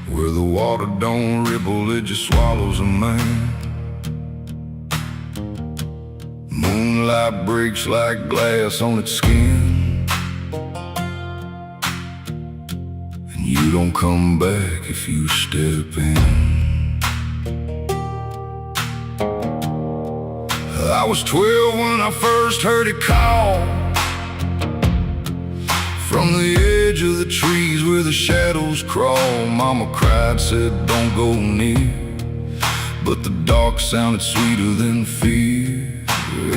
where the water don't ripple, it just swallows a man. Moonlight breaks like glass on its skin, and you don't come back if you step in. I was 12 when I first heard it call, from the edge of the trees where the shadows crawl. Mama cried, said don't go near, but the dark sounded sweeter than fear.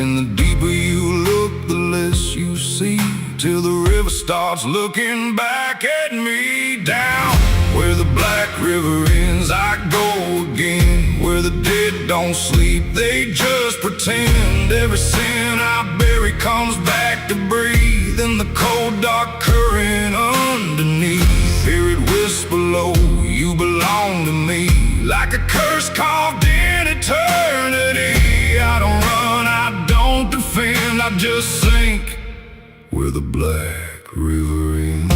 And the deeper you look, the less you see, till the river starts looking back at me. Down where the black river ends, I go again, where the dead don't sleep, they just pretend. Every sin I bury comes back to breathe in the cold dark current underneath. Hear it whisper low, you belong to me, like a curse carved in eternity. I don't run, I don't defend, I just sink where the black river ends.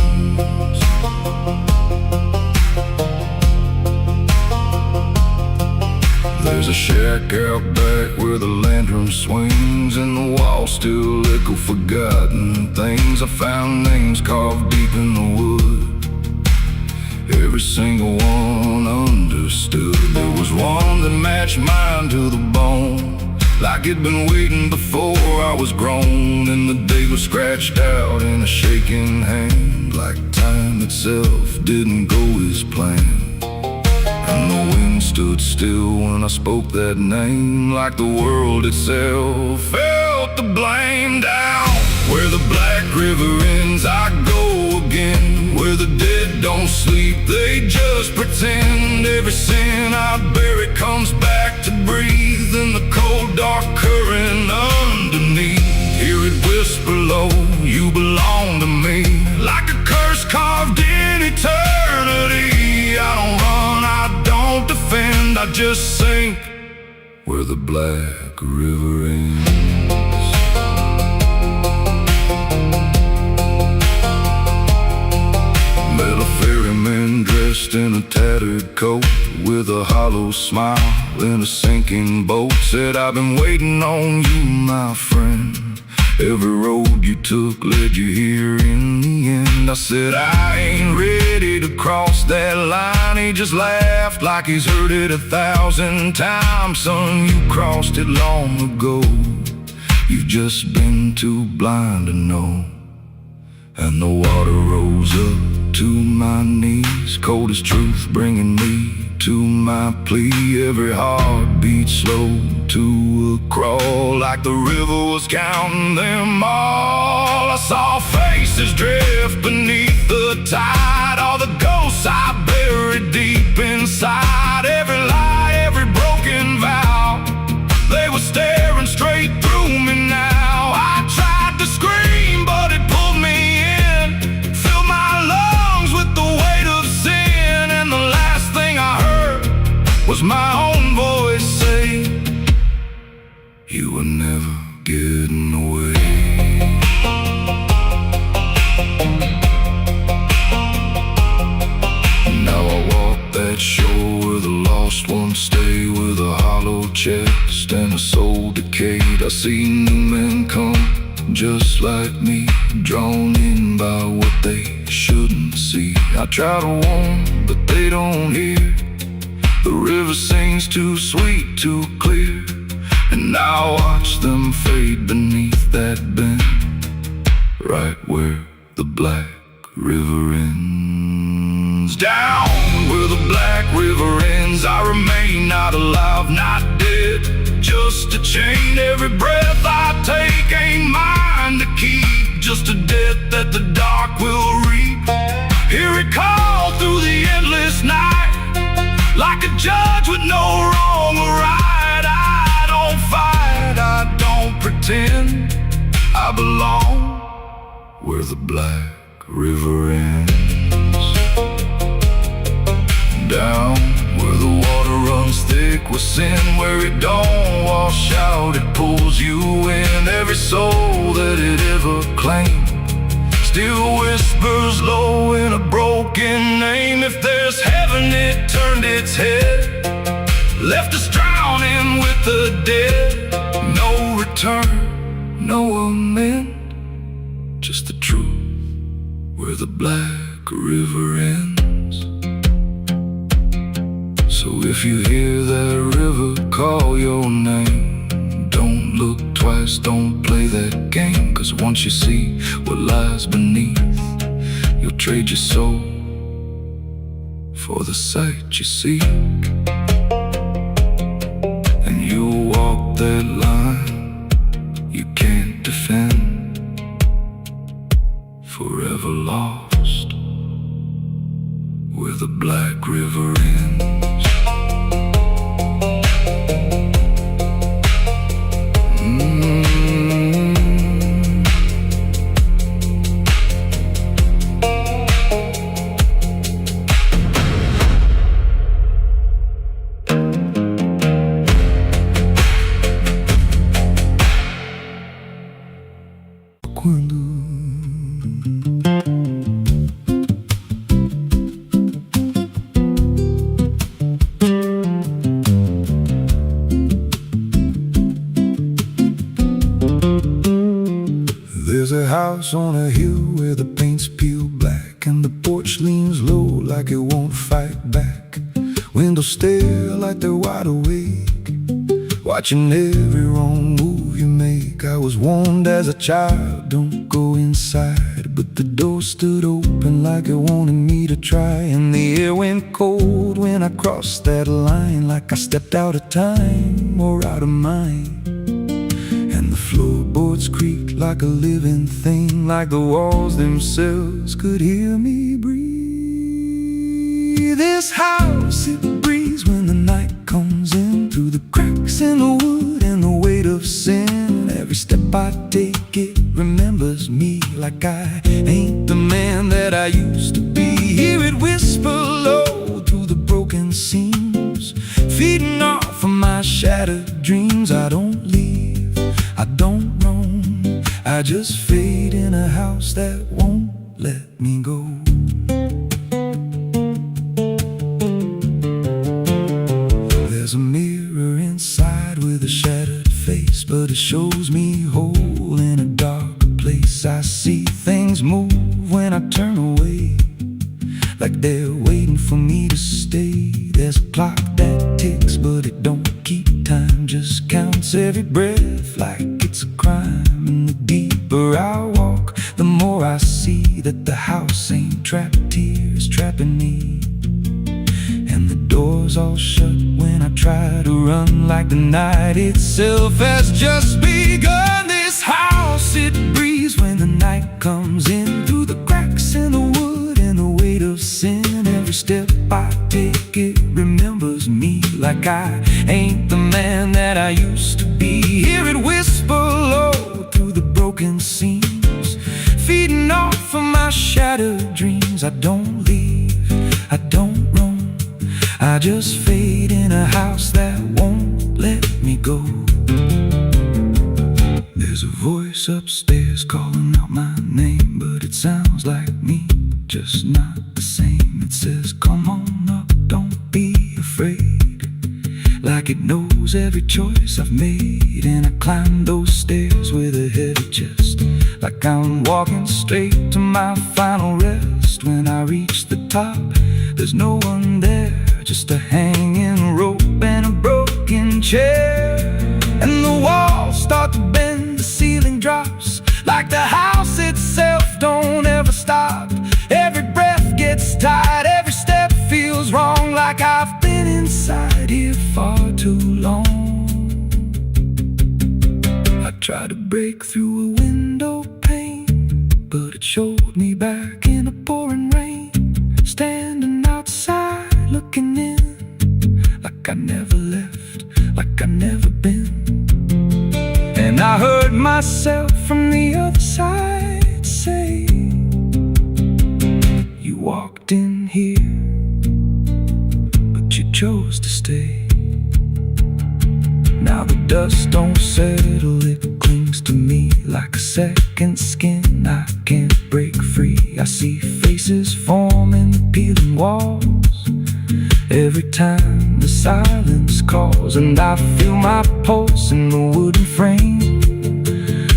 There's a shack out back where the lantern swings, and the walls still echo forgotten things. I found names carved deep in the wood, every single one understood. There was one that matched mine to the bone, like it'd been waiting before I was grown. And the day was scratched out in a shaking hand, like time itself didn't go as planned. And the wind stood still when I spoke that name, like the world itself felt the blame. Down where the black river ends, I go again, where the dead don't sleep, they just pretend. Every sin I bury comes back to breathe in the cold dark current underneath. Hear it whisper low, you belong to me, like a curse carved in eternity. I don't run, I don't defend, I just sink where the black river ends. Met a ferryman dressed in a tattered coat, with a hollow smile in a sinking boat. Said, I've been waiting on you, my friend. Every road you took led you here in the end. I said, I ain't ready to cross that line. He just laughed like he's heard it 1,000 times. Son, you crossed it long ago, you've just been too blind to know. And the water rose up to my knees, cold as truth, bringing me to my plea. Every heartbeat slow to a crawl, like the river was counting them all. I saw faces drift beneath the tide, all the ghosts I buried deep inside. Every lie, every broken vow, they were staring straight through me now. I tried to scream, but it pulled me in, filled my lungs with the weight of sin. And the last thing I heard was my own voice say, you were never getting away. Now I walk that shore where the lost ones stay, with a hollow chest and a soul decayed. I see new men come just like me, drawn in by what they shouldn't see. I try to warn, but they don't hear. The river sings too sweet, too clear, and I watch them fade beneath that bend, right where the black river ends. Down where the black river ends, I remain not alive, not dead, just a chain. Every breath I take ain't mine to keep, just a death that the dark will reap. Hear it call through the endless judge with no wrong or right. I don't fight, I don't pretend. I belong where the black river ends. Down where the water runs thick with sin, where it don't wash out, it pulls you in. Every soul that it ever claimed still whispers low in a broken name. If there's heaven, it turned its head, left us drowning with the dead. No return, no amend, just the truth where the black river ends. So if you hear that river call your name, don't look twice, don't play that game. 'Cause once you see what lies beneath, you'll trade your soul for the sight you seek. And you'll walk that line you can't defend, forever lost where the black river ends. There's a house on a hill where the paint's peeled black, and the porch leans low like it won't fight back. Windows stare like they're wide awake, watching every wrong move you make. I was warned as a child, don't go inside, but the door stood open like it wanted me to try. And the air went cold when I crossed that line, like I stepped out of time or out of mind. And the floorboards creaked like a living thing, like the walls themselves could hear me breathe. This house, it breathes when the night comes in, through the cracks in the wood and the weight of sin. Every step I take, it remembers me, like I ain't the man that I used to be. Hear it whisper low through the broken seams, feeding off of my shattered dreams. I don't leave, I don't roam, I just fade in a house that won't let me go. There's a mirror inside with a shattered face, but it shows me whole in a dark place. I see things move when I turn away, like they're waiting for me to stay. There's a clock that ticks, but it don't keep time, just counts every breath like it's a crime. And the deeper I walk, the more I see that the house ain't trapped here, it's trapping me. And the doors all shut when I try to run, like the night itself has just begun. This house, it breathes when the night comes in, through the cracks in the wood and the weight of sin. Every step I take, it remembers me, like I ain't the man that I used to be. Hear it whisper low through the broken seams, feeding off of my shattered dreams. I don't leave, I don't roam, I just fade in a house that won't let me go. There's a voice upstairs calling out my name, but it sounds like me, just not the same. It says, come on up, don't be afraid, like it knows every choice I've made. And I climb those stairs with a heavy chest, like I'm walking straight to my final rest. When I reach the top, there's no one there, just a hanging rope and a broken chair. And the walls start to bend, the ceiling drops, like the house itself don't ever stop. Every breath gets tight, every step feels wrong, like I've been inside here far too long. I tried to break through a window pane, but it showed me back in a pouring rain. Standing outside looking in, like I never left, like I never been. And I heard myself from the other side say, you walked in here, but you chose to stay. Now the dust don't settle, it clings to me like a second skin. I can't break free. I see faces forming, peeling walls every time the silence calls. And I feel my pulse in the wooden frame,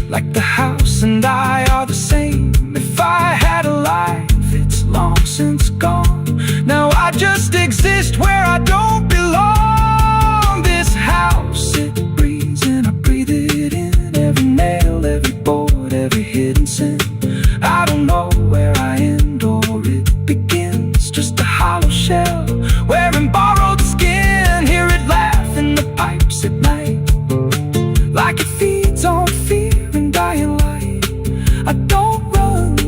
like the house and I are the same. If I had a life, it's long since gone. Now I just exist where I don't belong. This house, it breathes and I breathe it in. Every nail, every board, every hidden sin. I don't know where I end or it begins. Just a hollow shell wearing borrowed skin. Hear it laugh in the pipes at night, like it feeds on fear and dying light. I don't run,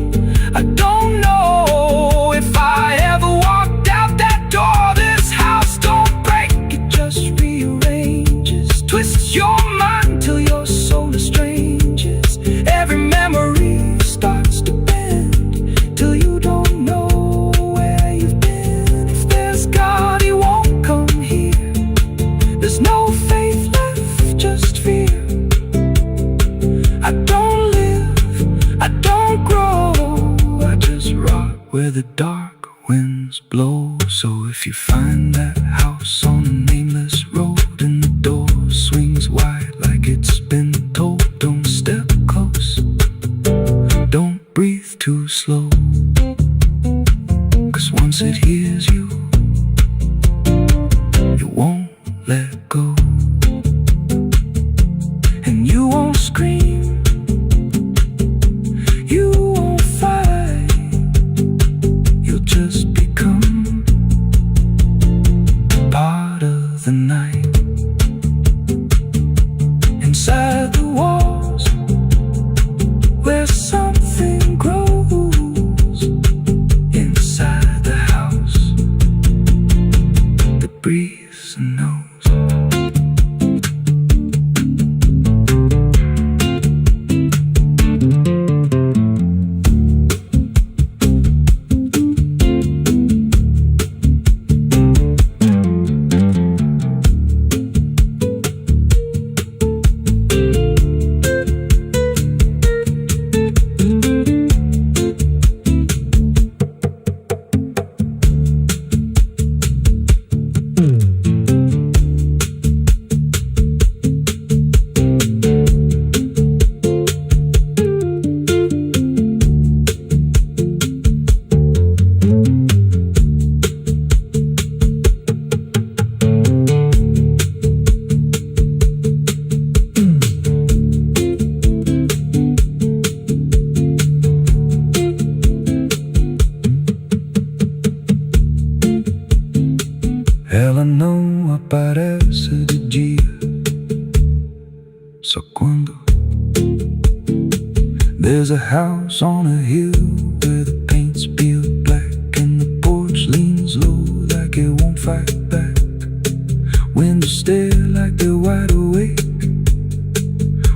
I don't know if I ever walked out that door. This house don't break, it just rearranges, twists your mind till your soul estranges. Every memory starts to bend till you don't know where you've been. If there's God, he won't come here. There's no faith left, just fear. I don't live, I don't grow, I just rot where the dark winds blow. So if you find that house on a nameless road and the door swings wide like it's been told, don't step close, don't breathe too slow, 'cause once it hears you, it won't let go. And you won't scream, you won't fight, you'll just become part of the night. Inside the walls, where something grows. Inside the house that breathes and knows. Ela não aparece de dia, só quando. There's a house on a hill where the paint's peeled black and the porch leans low like it won't fight back. Windows stare like they're wide awake,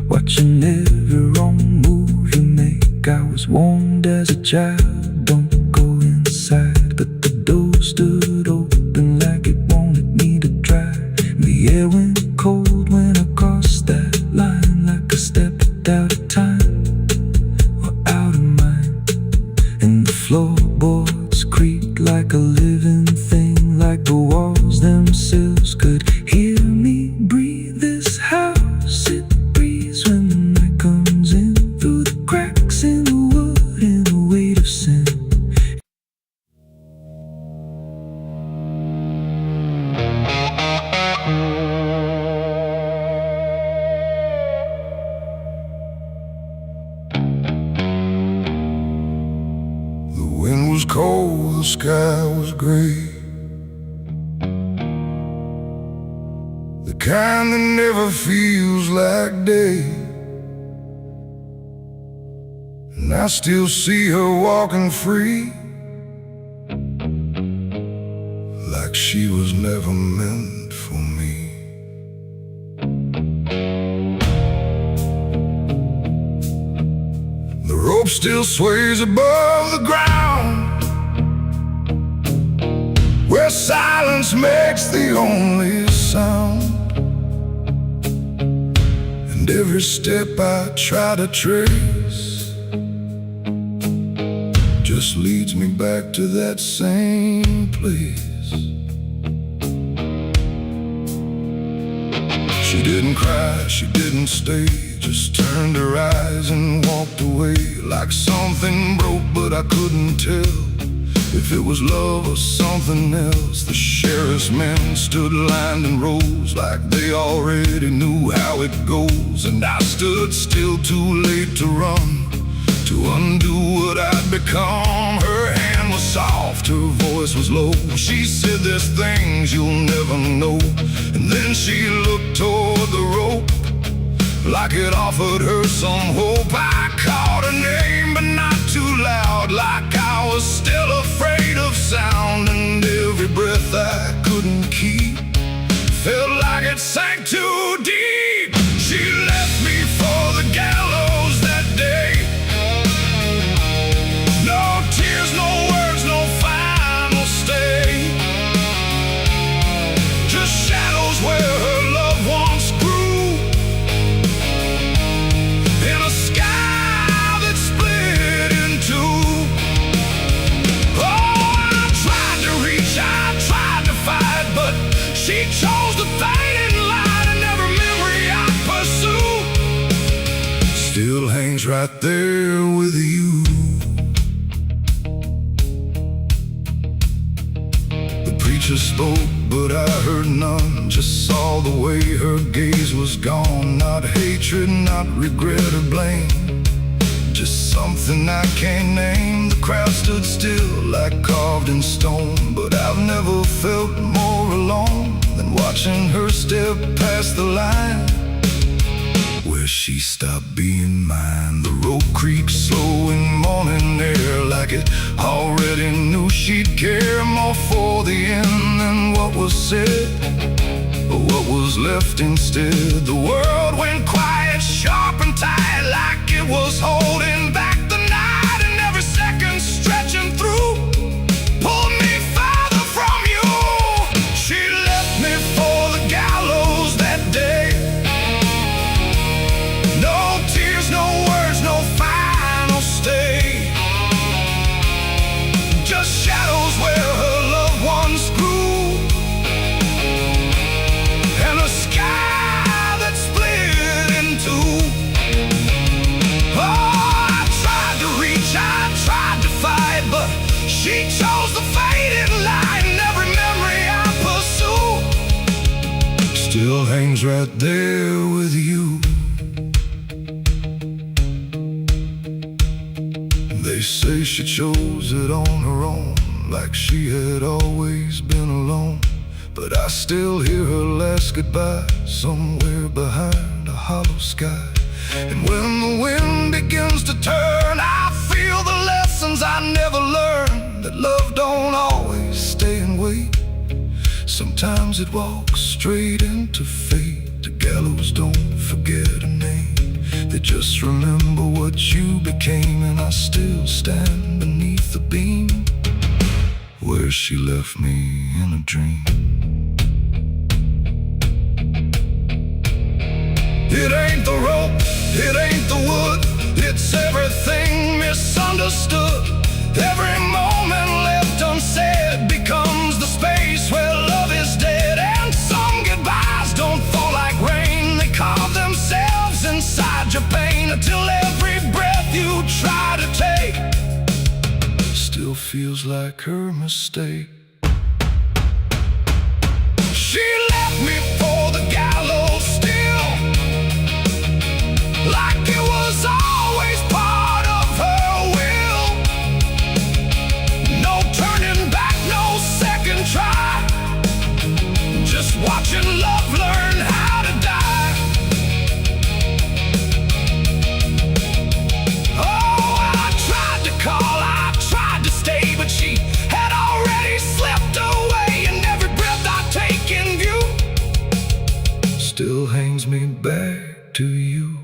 watching every wrong move you make. I was warned as a child, don't go inside, but the door stood open like it wanted me to try. The air went cold when I crossed that line, like I stepped out of time or out of mind. And the floorboards creaked like a living thing, like the walls themselves could hear me breathe. This house, it breathes when the night comes in, through the cracks in the wood and the weight of sin. The wind was cold, the sky was gray, the kind that never feels like day. And I still see her walking free, like she was never meant for me. The rope still sways above the ground, where silence makes the only sound. And every step I try to trace just leads me back to that same place. She didn't cry, she didn't stay, just turned her eyes and walked away, like something broke but I couldn't tell if it was love or something else. The sheriff's men stood lined in rows, like they already knew how it goes. And I stood still, too late to run, to undo what I'd become. Her hand was soft, her voice was low. She said, "There's things you'll never know." And then she looked toward the rope, like it offered her some hope. I called her name, but not too loud, like I was still afraid of sound. And every breath I couldn't keep felt like it sank too deep. She left me for the gallows that day. No tears, no words, no final stay, just shadows where her loved ones grew, in a sky that split in two. Oh, I tried to reach, I tried to fight, but she chose the fading light, and every memory I pursue still hangs right there with you. The preacher spoke, but I heard none, just saw the way her gaze was gone. Not hatred, not regret or blame, just something I can't name. The crowd stood still, like carved in stone, but I've never felt more alone than watching her step past the line where she stopped being mine. The rope creaked slow in morning air, like it already knew she'd care more for the end than what was said, but what was left instead. The world went quiet, sharp and tight, like it was holding back the night, and every second stretching through pulled me farther from you. She left me for the gallows that day. No tears, no words, no final stay, just shadows where her loved ones grew, and a sky that split in two. Oh, I tried to reach, I tried to fight, but she chose the fading light, and every memory I pursue still hangs right there with you. They say she chose it on her own, like she had always been alone, but I still hear her last goodbye somewhere behind a hollow sky. And when the wind begins to turn, I feel the lessons I never learned, that love don't always stay and wait. Sometimes it walks straight into fate. The gallows don't forget a name, they just remember what you became. And I still stand beneath the beam where she left me in a dream. It ain't the rope, it ain't the wood, it's everything misunderstood. Every moment left unsaid becomes the space where love is dead. And some goodbyes don't fall like rain, they carve themselves inside your pain, until every breath you try to take still feels like her mistake. She left me for the gallows still, like it was always part of her will. No turning back, no second try, just watching love learn how to die. Oh, I tried to call, I tried to stay, but she had already slipped away, and me back to you.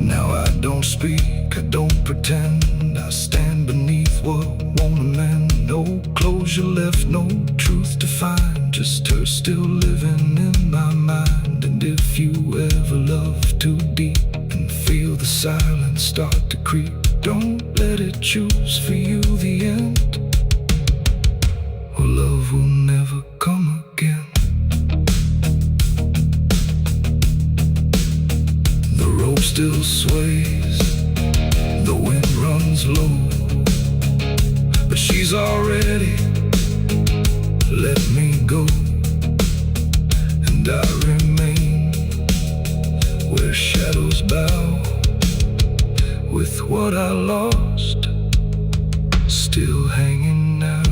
Now I don't speak, I don't pretend. I stand beneath what won't amend. No closure left, no truth to find. Just her still living in my mind. And if you ever love too deep and feel the silence start to creep, don't let it choose for you the end, or love will never come again. The rope still sways, the wind runs low, but she's already let me go. And I remain where shadows bow, with what I lost still hanging now.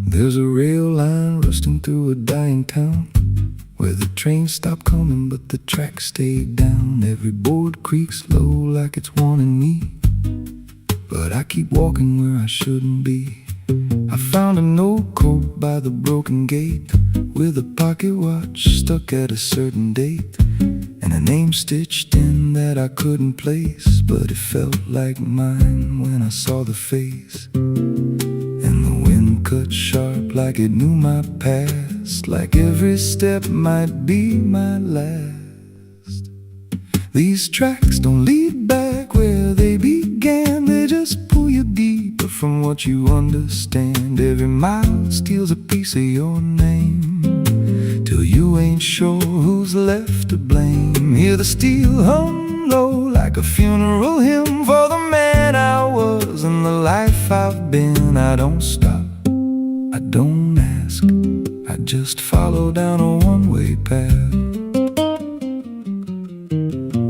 There's a rail line rusting through a dying town, where the trains stopped coming but the tracks stayed down. Every board creaks low like it's warning me, but I keep walking where I shouldn't be. I found a note code by the broken gate, with a pocket watch stuck at a certain date, and a name stitched in that I couldn't place, but it felt like mine when I saw the face. And the wind cut sharp like it knew my past, like every step might be my last. These tracks don't lead back where they began, they just pull you deeper from what you understand. Every mile steals a piece of your name, till you ain't sure who's left to blame. Hear the steel hum low like a funeral hymn for the man I was and the life I've been. I don't stop, I don't ask, I just follow down a one-way path.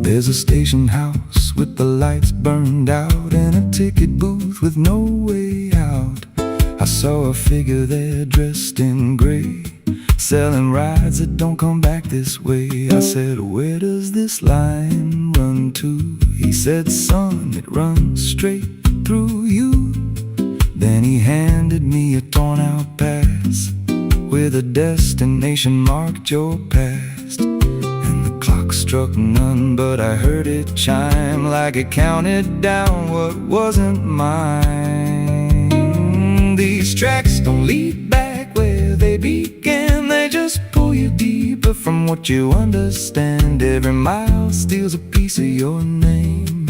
There's a station house with the lights burned out, and a ticket booth with no way out. I saw a figure there dressed in gray, selling rides that don't come back this way. I said, where does this line run to? He said, son, it runs straight through you. Then he handed me a torn out pass, with a destination marked your past. And the clock struck none, but I heard it chime like it counted down what wasn't mine. These tracks don't lead back where they began, they just pull you deeper from what you understand. Every mile steals a piece of your name,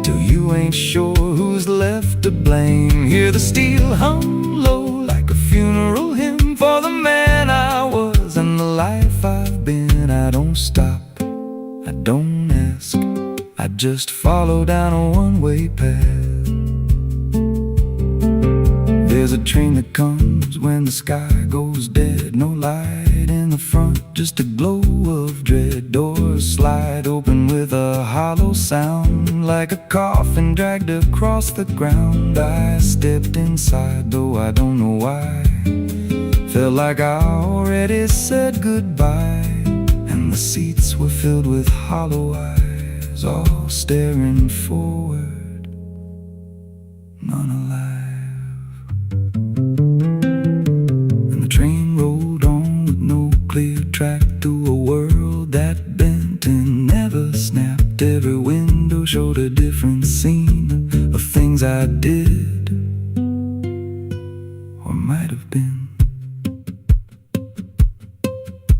till you ain't sure who's left to blame. Hear the steel hum low like a funeral hymn for the man I was and the life I've been. I don't stop, I don't ask, I just follow down a one-way path. There's a train that comes when the sky goes dead, no light in the front, just a glow of dread. Doors slide open with a hollow sound, like a coffin dragged across the ground. I stepped inside, though I don't know why, felt like I already said goodbye. And the seats were filled with hollow eyes, all staring forward, none alive. And the train rolled on with no clear track, through a world that bent and never snapped. Every window showed a different scene of things I did, or might have been.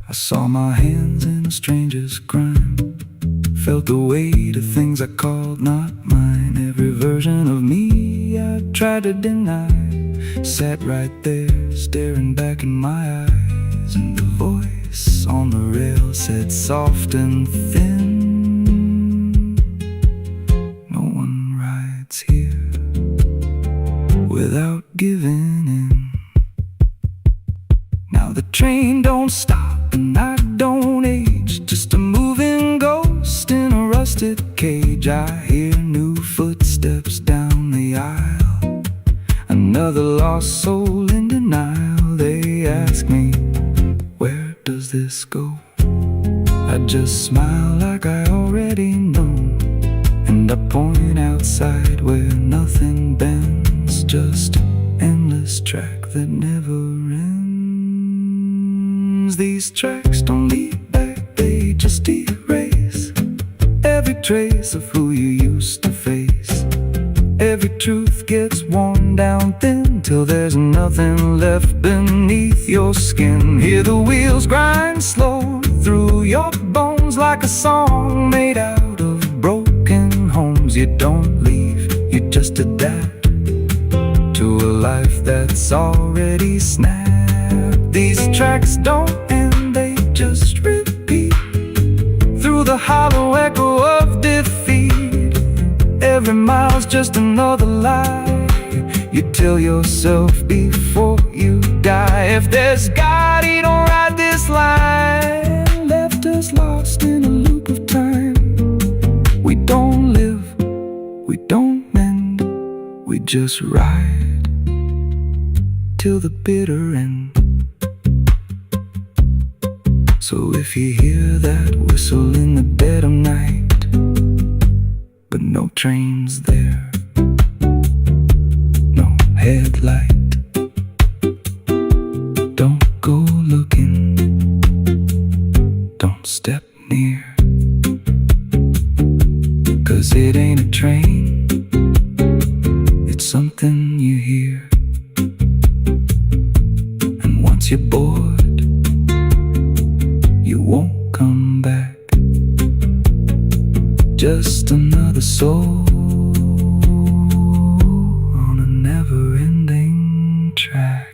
I saw my hands in a stranger's crime, felt the weight of things I called not mine. Every version of me I tried to deny sat right there, staring back in my eyes. And the voice on the rail said soft and thin, no one rides here without giving in. Now the train don't stop and I don't age, just a moving ghost in a rusted cage. I hear new footsteps down the aisle, Another lost soul in denial. They ask me, where does this go? I just smile like I already know, and I point outside where nothing bends, just an endless track that never ends. These tracks don't lead back, they just erase every trace of who you used to face. Every truth gets worn down thin till there's nothing left beneath your skin. Hear the wheels grind slow through your bones like a song made out of broken homes. You don't leave, you just adapt to a life that's already snapped. These tracks don't end, they just repeat through the hollow echo of defeat. Every mile's just another lie you tell yourself before you die. If there's God, he don't ride this line, left us lost in a loop of time. We don't live, we don't mend, we just ride till the bitter end. So if you hear that whistle in the dead of night, but no train's there, no headlight, don't go looking, don't step near, 'cause it ain't a train, it's something you hear. And once you're bored, you won't come back. Just another soul on a never-ending track.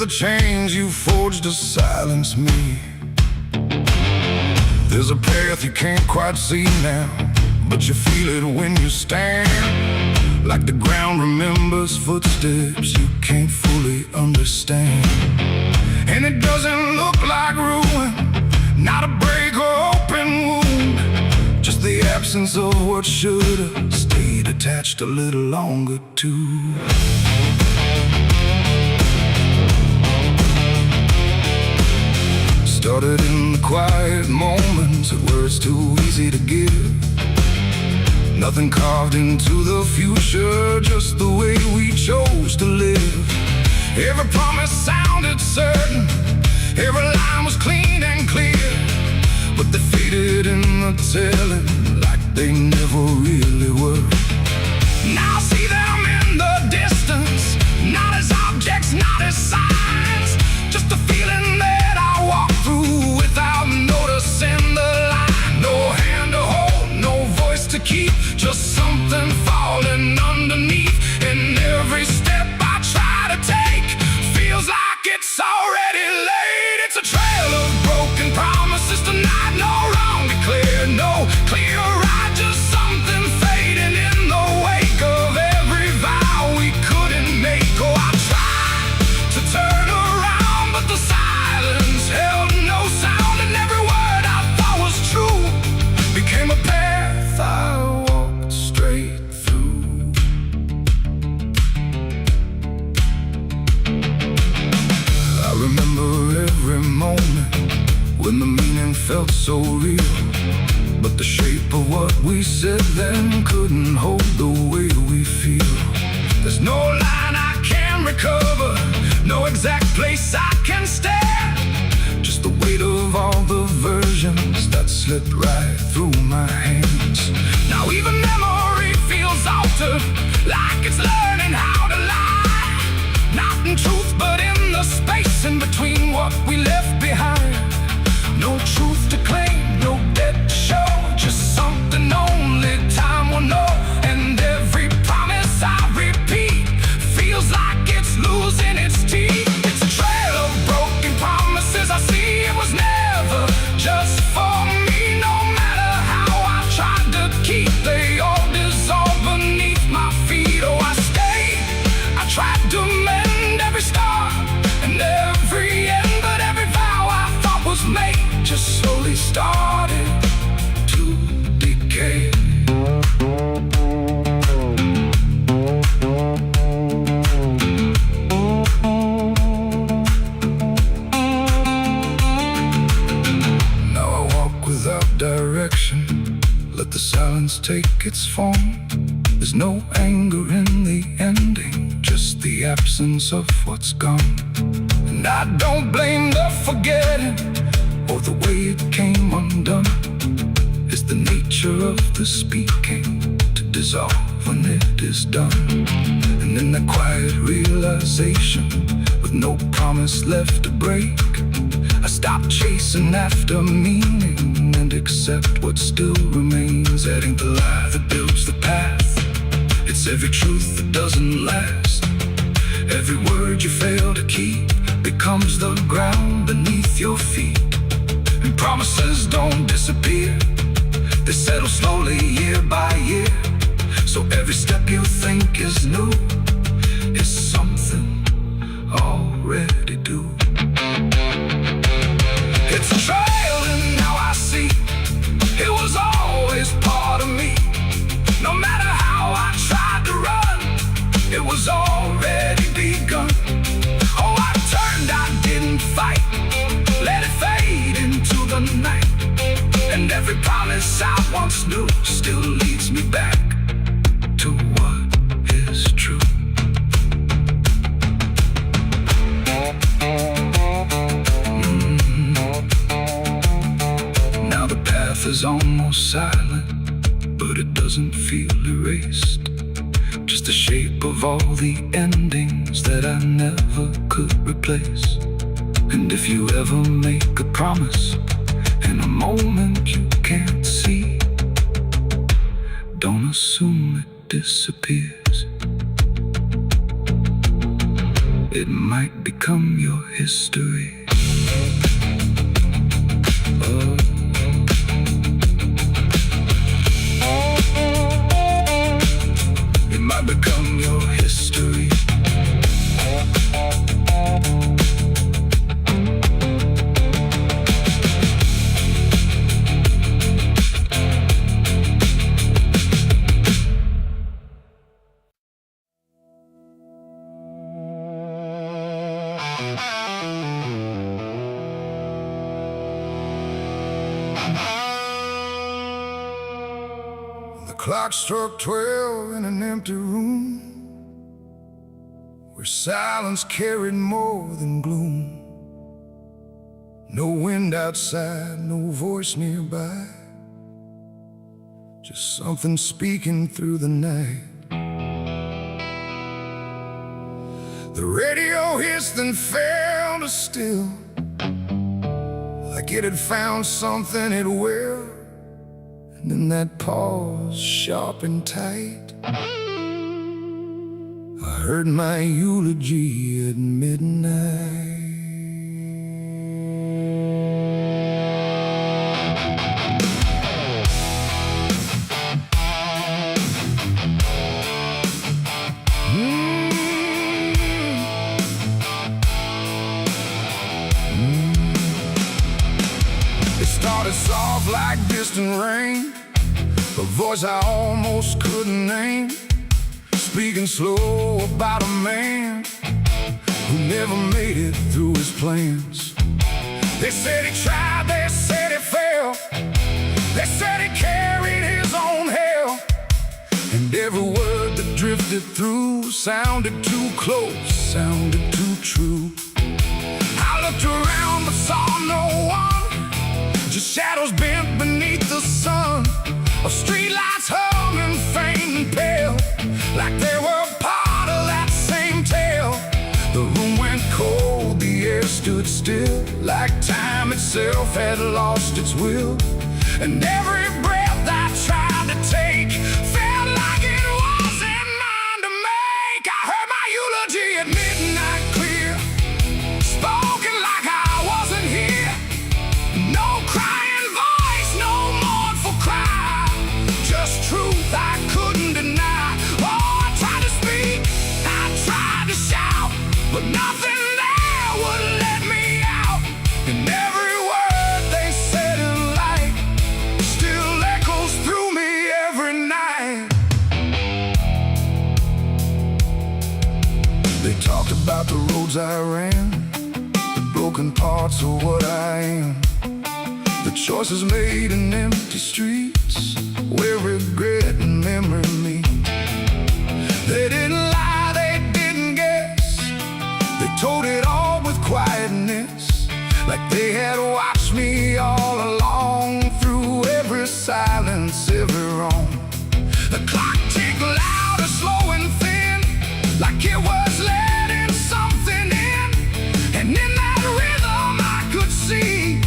The chains you forged to silence me. There's a path you can't quite see now, but you feel it when you stand. Like the ground remembers footsteps you can't fully understand. And it doesn't look like ruin, not a break or open wound, just the absence of what should've stayed attached a little longer too. Started in the quiet moments where it's too easy to give. Nothing carved into the future, just the way we chose to live. Every promise sounded certain, every line was clean and clear, but they faded in the telling like they never really were. Now I see them in the distance, not as objects, not as signs, just a feeling that I walk through without noticing the line. No hand to hold, no voice to keep, just something falling underneath. And every step I try to take feels like it's already late. It's a trail of broken promises tonight, no wrong declared, no clear right, just something fading in the wake of every vow we couldn't make. Oh, I tried to turn around, but the silence held no sound, and every word I thought was true became a path I walked straight through. I remember every moment when the meaning felt so real, but the shape of what we said then couldn't hold the way we feel. There's no line I can recover, no exact place I can stand, just the weight of all the versions that slipped right through my hands. Now even memory feels altered, like it's learning how to lie, not in truth but in the space in between what we left behind. No truth to claim, no debt to show, just something only time will know. And every direction. Let the silence take its form. There's no anger in the ending, just the absence of what's gone. And I don't blame the forgetting or the way it came undone. It's the nature of the speaking to dissolve when it is done. And in that quiet realization, with no promise left to break, I stop chasing after meaning and accept what still remains. That ain't the lie that builds the path. It's every truth that doesn't last. Every word you fail to keep becomes the ground beneath your feet. And promises don't disappear, they settle slowly year by year. So every step you think is new is something already due. It's a trail and now I see it was always part of me. No matter how I tried to run, it was already begun. Oh, I turned, I didn't fight, let it fade into the night. And every promise I once knew still leads me back to what is true. Now the path is almost silent, but it doesn't feel erased. Just the shape of all the endings that I never could replace. And if you ever make a promise in a moment you can't see, don't assume it disappears. It might become your history. Oh. It might become your history. The clock struck 12 in an empty room, where silence carried more than gloom. No wind outside, no voice nearby, just something speaking through the night. The radio hissed and fell to still, like it had found something it will. And in that pause, sharp and tight, I heard my eulogy at midnight. It started soft like distant rain, a voice I almost couldn't name, speaking slow about a man who never made it through his plans. They said he tried, they said he failed, they said he carried his own hell. And every word that drifted through sounded too close, sounded too true. I looked around but saw no one, just shadows bent beneath the sun, of streetlights hung and faint and pale, like they were part of that same tale. The room went cold, the air stood still, like time itself had lost its will. And every breath I tried to take felt like it wasn't mine to make. I heard my eulogy at midnight clear, spoken like I wasn't here. No crying voice, no mournful cry, just truth I couldn't deny. Oh, I tried to speak, I tried to shout, but nothing there would let me out. And every word they said in light still echoes through me every night. They talked about the roads I ran, the broken parts of what I am, the Choices made in empty streets where regret and memory meet. They didn't lie, they didn't guess. They told it all with quietness, like they had watched me all along, through every silence, every wrong. The clock ticked louder, slow and thin, like it was letting something in. And in that rhythm I could see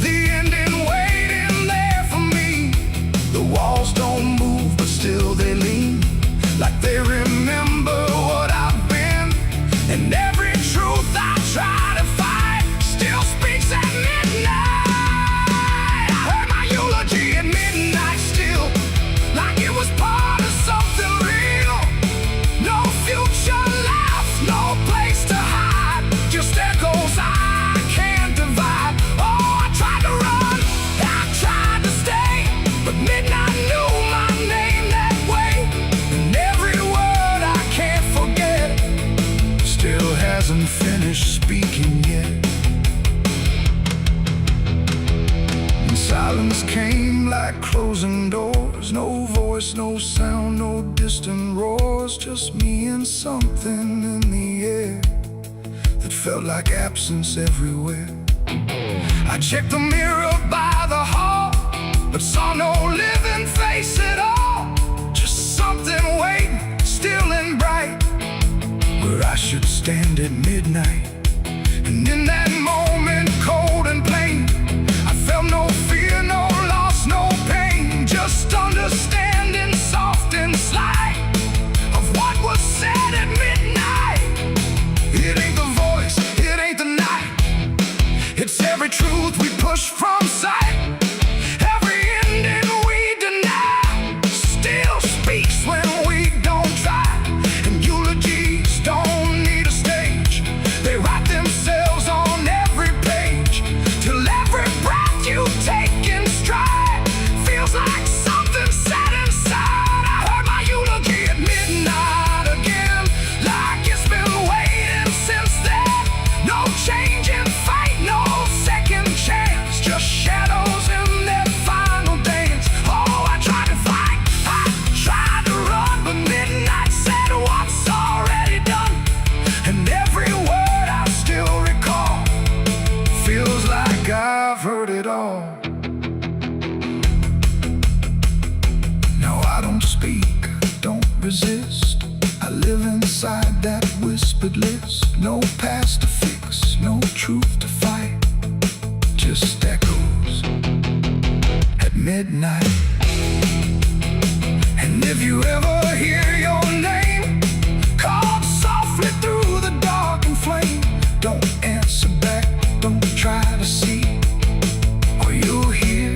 the ending waiting there for me. The walls don't move, but still they lean, like they remember what I've been. And every truth I try to fight still speaks at midnight. I heard my eulogy at midnight still, like it was part of something real. No future left, no place to hide, just echoes I can't divide. Oh, I tried to run, I tried to stay, but midnight knew my name that way. And every word I can't forget still hasn't finished speaking yet. And silence came like closing doors, no voice, no sound, no distant roars, just me and something in the air that felt like absence everywhere. I checked the mirror by the hall, but saw no living face at all, just something waiting, still and bright, where I should stand at midnight. And in that moment, cold and plain, I felt no fear, no loss, no pain, just understanding, soft and slight, of what was said at midnight. It ain't the voice, it ain't the night, it's every truth we push from sight. Every ending we deny still speaks when we don't try. And eulogies don't need a stage, they write themselves on every page, till every breath you take in stride feels like something set inside. I heard my eulogy at midnight again, like it's been waiting since then. No change in fate, no second chance, just shadows in their final dance. Oh, I tried to fight, I tried to run, but midnight said what's already done. And every word I still recall feels like I've heard it all. No, I don't speak, don't resist, I live inside that whispered list. No past to fix, no truth to fight, just echoes at midnight. And if you ever hear your name called softly through the dark and flame, don't answer back, don't try to see, or you'll hear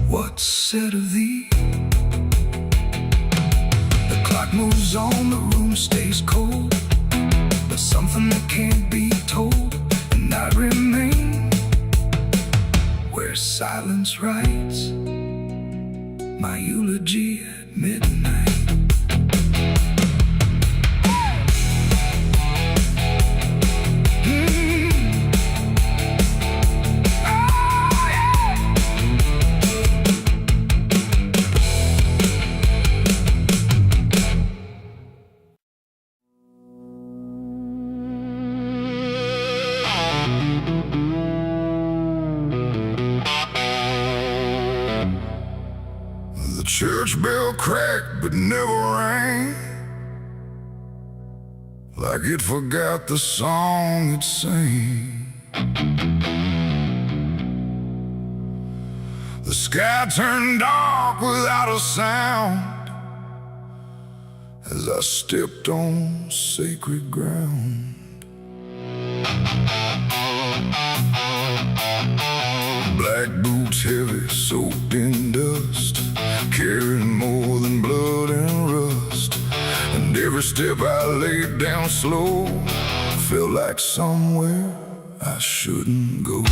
what's said of thee. The clock moves on, the room stays cold, but something that can't be told, and I remain where silence writes my eulogy at midnight. The church bell cracked but never rang, like it forgot the song it sang. The sky turned dark without a sound as I stepped on sacred ground. Black boots heavy, soaked in dust, carrying more than blood and rust. And every step I laid down slow felt like somewhere I shouldn't go.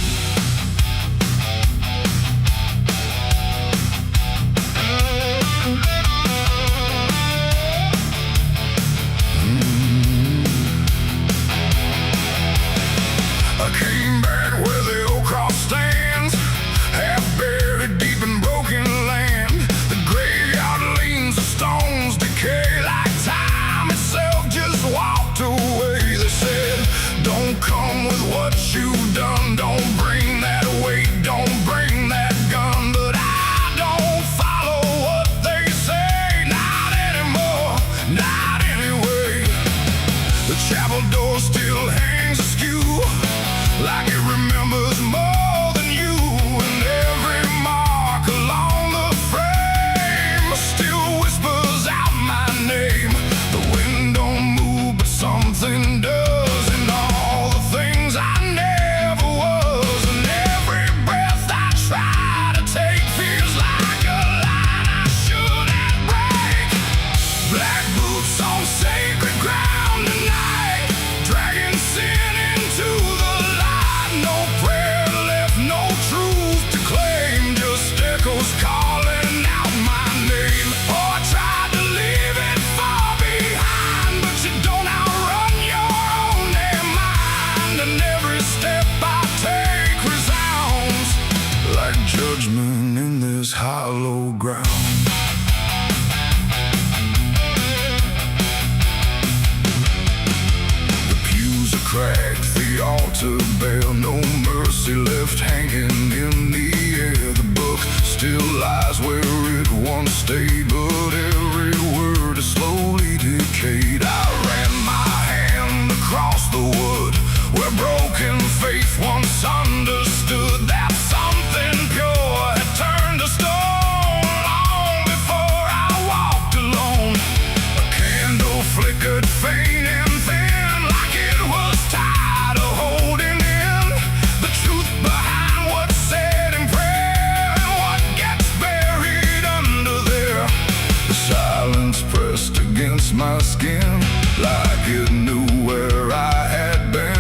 I came back where the old cross stands, this hollow ground. The pews are cracked, the altar bare, no mercy left hanging in the air. The book still lies where it once stayed, but every word is slowly decayed. I ran my hand across the wood where broken faith once understood that something pure had turned to stone long before I walked alone. A candle flickered faint and thin, like it was tired of holding in the truth behind what's said in prayer and what gets buried under there. The silence pressed against my skin like it knew where I had been.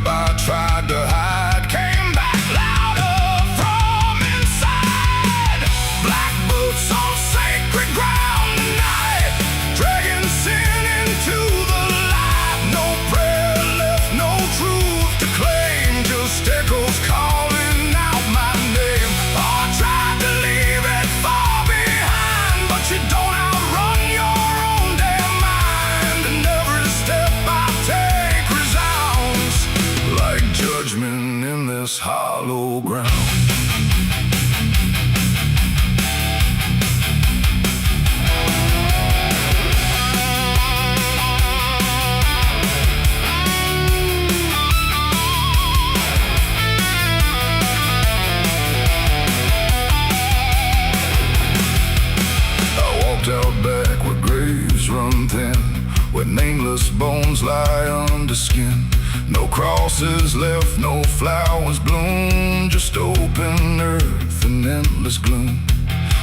I tried to hide came back louder from inside. Black boots on sacred ground tonight, dragging sin into the light. No prayer left, no truth to claim, just echoes calling out my name. Oh, I tried to leave it far behind, but you don't outrun your own damn mind. And every step I take resounds like judgment in this hollow ground. I walked out back where graves run thin, where nameless bones lie under skin. No crosses left, no flowers bloom, just open earth and endless gloom.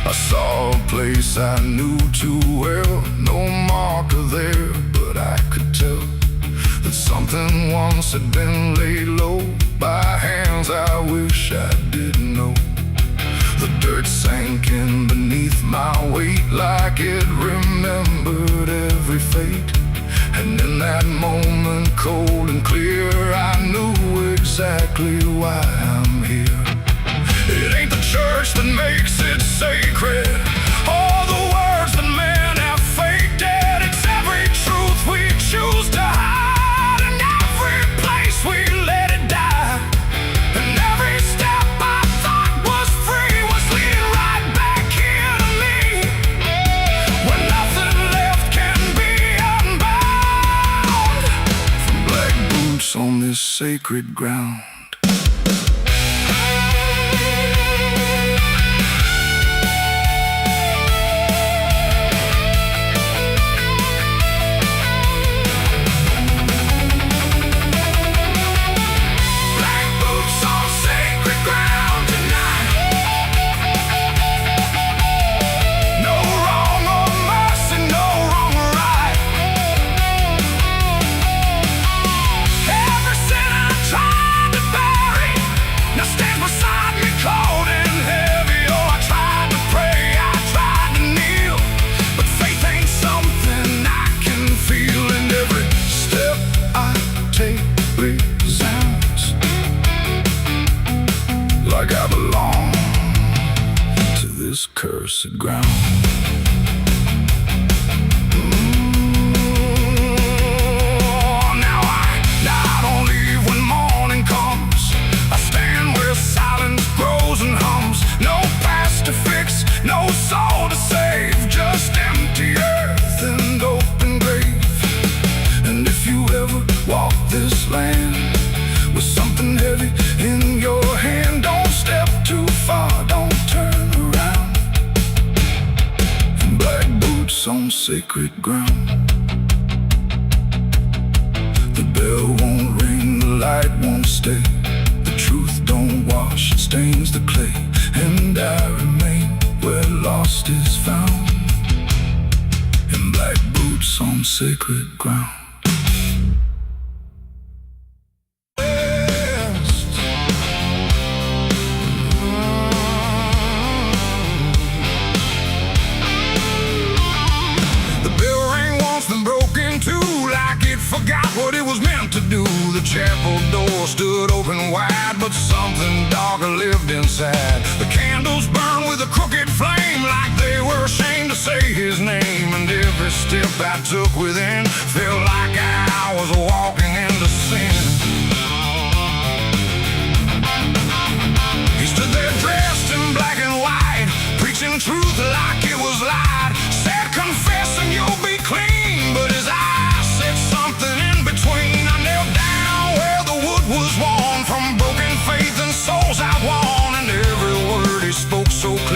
I saw a place I knew too well, no marker there, but I could tell that something once had been laid low by hands I wish I didn't know. The dirt sank in beneath my weight like it remembered every fate. And in that moment, cold and clear, I knew exactly why I'm here. It ain't the church that makes it sacred, or the words that men have faked it. It's every truth we choose to hide, and every place we let it die. And every step I thought was free was leading right back here to me, when nothing left can be unbound from black boots on this sacred ground. Like I belong to this cursed ground. Now I don't leave when morning comes. I stand where silence grows and hums. No past to fix, no soul to save, just empty earth and open grave. And if you ever walk this land with something heavy in your hand, don't step too far, don't turn around. Black boots on sacred ground. The bell won't ring, the light won't stay. The truth don't wash, it stains the clay. And I remain where lost is found, in black boots on sacred ground. Forgot what it was meant to do. The chapel door stood open wide, but something darker lived inside. The candle candles burned with a crooked flame, like they were ashamed to say his name. And every step I took within felt like I was walking into sin. He stood there dressed in black and white, preaching truth like it was lied. Said, confess and you'll be clean, but his eyes said something in between. I knelt down where the wood was worn from broken faith and souls outworn, and every word he spoke so clear